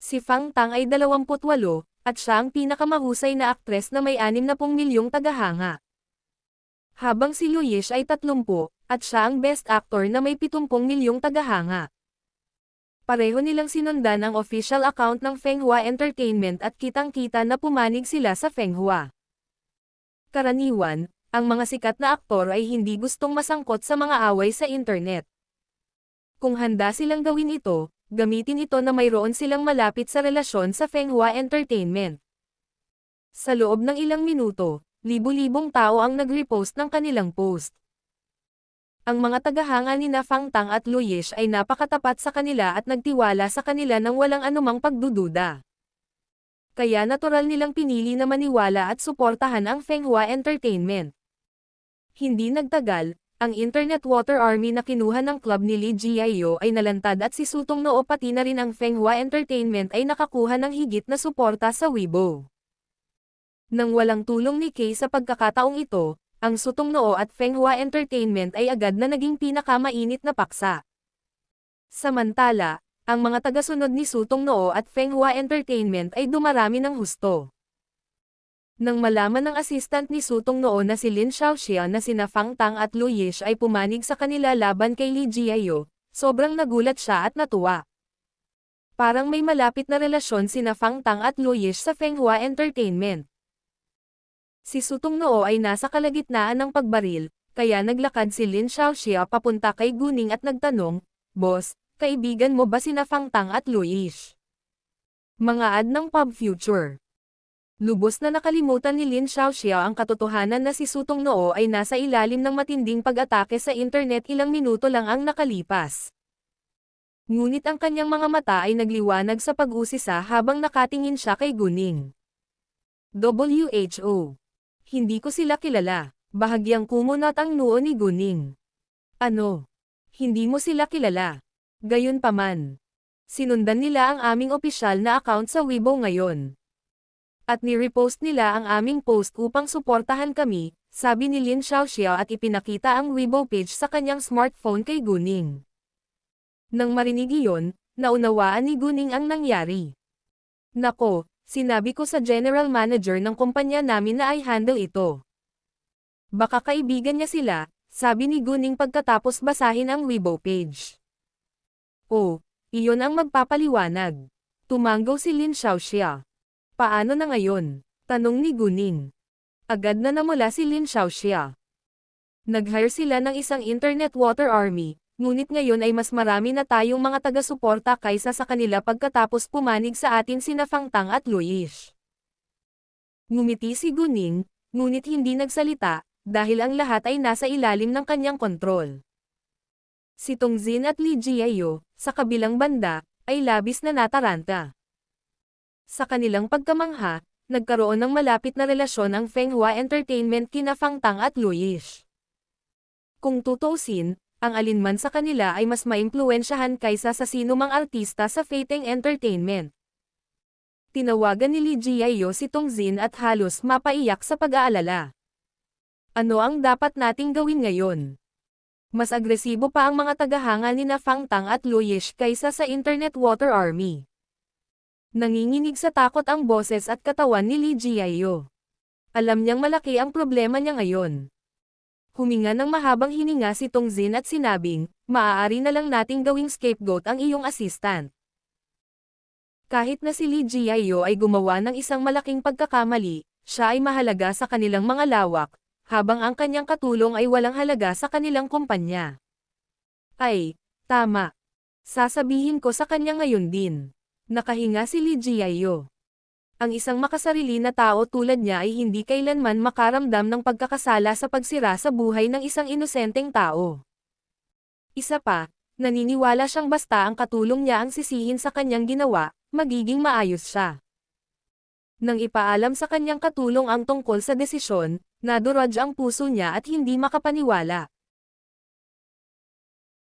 [SPEAKER 1] Si Fang Tang ay 28, at siya ang pinakamahusay na aktres na may 60 milyong tagahanga. Habang si Luish ay 30, at siya ang best actor na may 70 milyong tagahanga. Pareho nilang sinundan ang official account ng Fenghua Entertainment at kitang-kita na pumanig sila sa Fenghua. Karaniwan, ang mga sikat na aktor ay hindi gustong masangkot sa mga away sa internet. Kung handa silang gawin ito, gamitin ito na mayroon silang malapit sa relasyon sa Fenghua Entertainment. Sa loob ng ilang minuto, libu-libong tao ang nag-repost ng kanilang post. Ang mga tagahanga ni na Fang Tang at Lu Yish ay napakatapat sa kanila at nagtiwala sa kanila nang walang anumang pagdududa. Kaya natural nilang pinili na maniwala at suportahan ang Fenghua Entertainment. Hindi nagtagal, ang Internet Water Army na kinuha ng club ni Lee Jiayo ay nalantad at si Sutong Noo pati na rin ang Fenghua Entertainment ay nakakuha ng higit na suporta sa Weibo. Nang walang tulong ni Kay sa pagkakataong ito, ang Sutong Noo at Fenghua Entertainment ay agad na naging pinakamainit na paksa. Samantala, ang mga tagasunod ni Sutong Noo at Fenghua Entertainment ay dumarami ng husto. Nang malaman ng assistant ni Sutong Noo na si Lin Xiaoxia na sina Fang Tang at Lu Yish ay pumanig sa kanila laban kay Lee Jiayo, sobrang nagulat siya at natuwa. Parang may malapit na relasyon sina Fang Tang at Lu Yish sa Fenghua Entertainment. Si Sutong Noo ay nasa kalagitnaan ng pagbaril, kaya naglakad si Lin Xiaoxia papunta kay Guning at nagtanong, "Boss, kaibigan mo ba sina Fang Tang at Lu Yish?" Mga ad ng Pub Future. Lubos na nakalimutan ni Lin Xiaoxia ang katotohanan na si Sutong Noo ay nasa ilalim ng matinding pag-atake sa internet ilang minuto lang ang nakalipas. Ngunit ang kanyang mga mata ay nagliwanag sa pag-usisa habang nakatingin siya kay Guning. WHO. Hindi ko sila kilala. Bahagyang kumunat ang noo ni Guning. Ano? Hindi mo sila kilala? Gayunpaman. Sinundan nila ang aming opisyal na account sa Weibo ngayon. At ni-repost nila ang aming post upang suportahan kami, sabi ni Lin Xiaoxia at ipinakita ang Weibo page sa kanyang smartphone kay Guning. Nang marinig iyon, naunawaan ni Guning ang nangyari. Nako, sinabi ko sa general manager ng kumpanya namin na i-handle ito. Baka kaibigan niya sila, sabi ni Guning pagkatapos basahin ang Weibo page. Oh, iyon ang magpapaliwanag. Tumanggaw si Lin Xiaoxia. Paano na ngayon? Tanong ni Guning. Agad na namula si Lin Xiaoxia. Nag-hire sila ng isang Internet Water Army, ngunit ngayon ay mas marami na tayong mga taga-suporta kaysa sa kanila pagkatapos pumanig sa atin sina Fang Tang at Lu Yish. Ngumiti si Guning, ngunit hindi nagsalita, dahil ang lahat ay nasa ilalim ng kanyang kontrol. Si Tongzin at Lee Jiayo, sa kabilang banda, ay labis na nataranta. Sa kanilang pagkamangha, nagkaroon ng malapit na relasyon ang Fenghua Entertainment kina Fang Tang at Lu Yish. Kung tutuusin, ang alinman sa kanila ay mas maimpluwensyahan kaysa sa sinumang artista sa Feiteng Entertainment. Tinawagan ni Lee Jiayo si Tongzin at halos mapaiyak sa pag-aalala. Ano ang dapat nating gawin ngayon? Mas agresibo pa ang mga tagahanga ni na Fang Tang at Lu Yish kaysa sa Internet Water Army. Nanginginig sa takot ang boses at katawan ni Lee Jiayo. Alam niyang malaki ang problema niya ngayon. Huminga ng mahabang hininga si Tongzin at sinabing, maaari na lang nating gawing scapegoat ang iyong assistant. Kahit na si Lee Jiayo ay gumawa ng isang malaking pagkakamali, siya ay mahalaga sa kanilang mga lawak, habang ang kanyang katulong ay walang halaga sa kanilang kumpanya. Ay, tama. Sasabihin ko sa kanya ngayon din. Nakahinga si Lee Jiayo. Ang isang makasarili na tao tulad niya ay hindi kailanman makaramdam ng pagkakasala sa pagsira sa buhay ng isang inosenteng tao. Isa pa, naniniwala siyang basta ang katulong niya ang sisihin sa kanyang ginawa, magiging maayos siya. Nang ipaalam sa kanyang katulong ang tungkol sa desisyon, nadurog ang puso niya at hindi makapaniwala.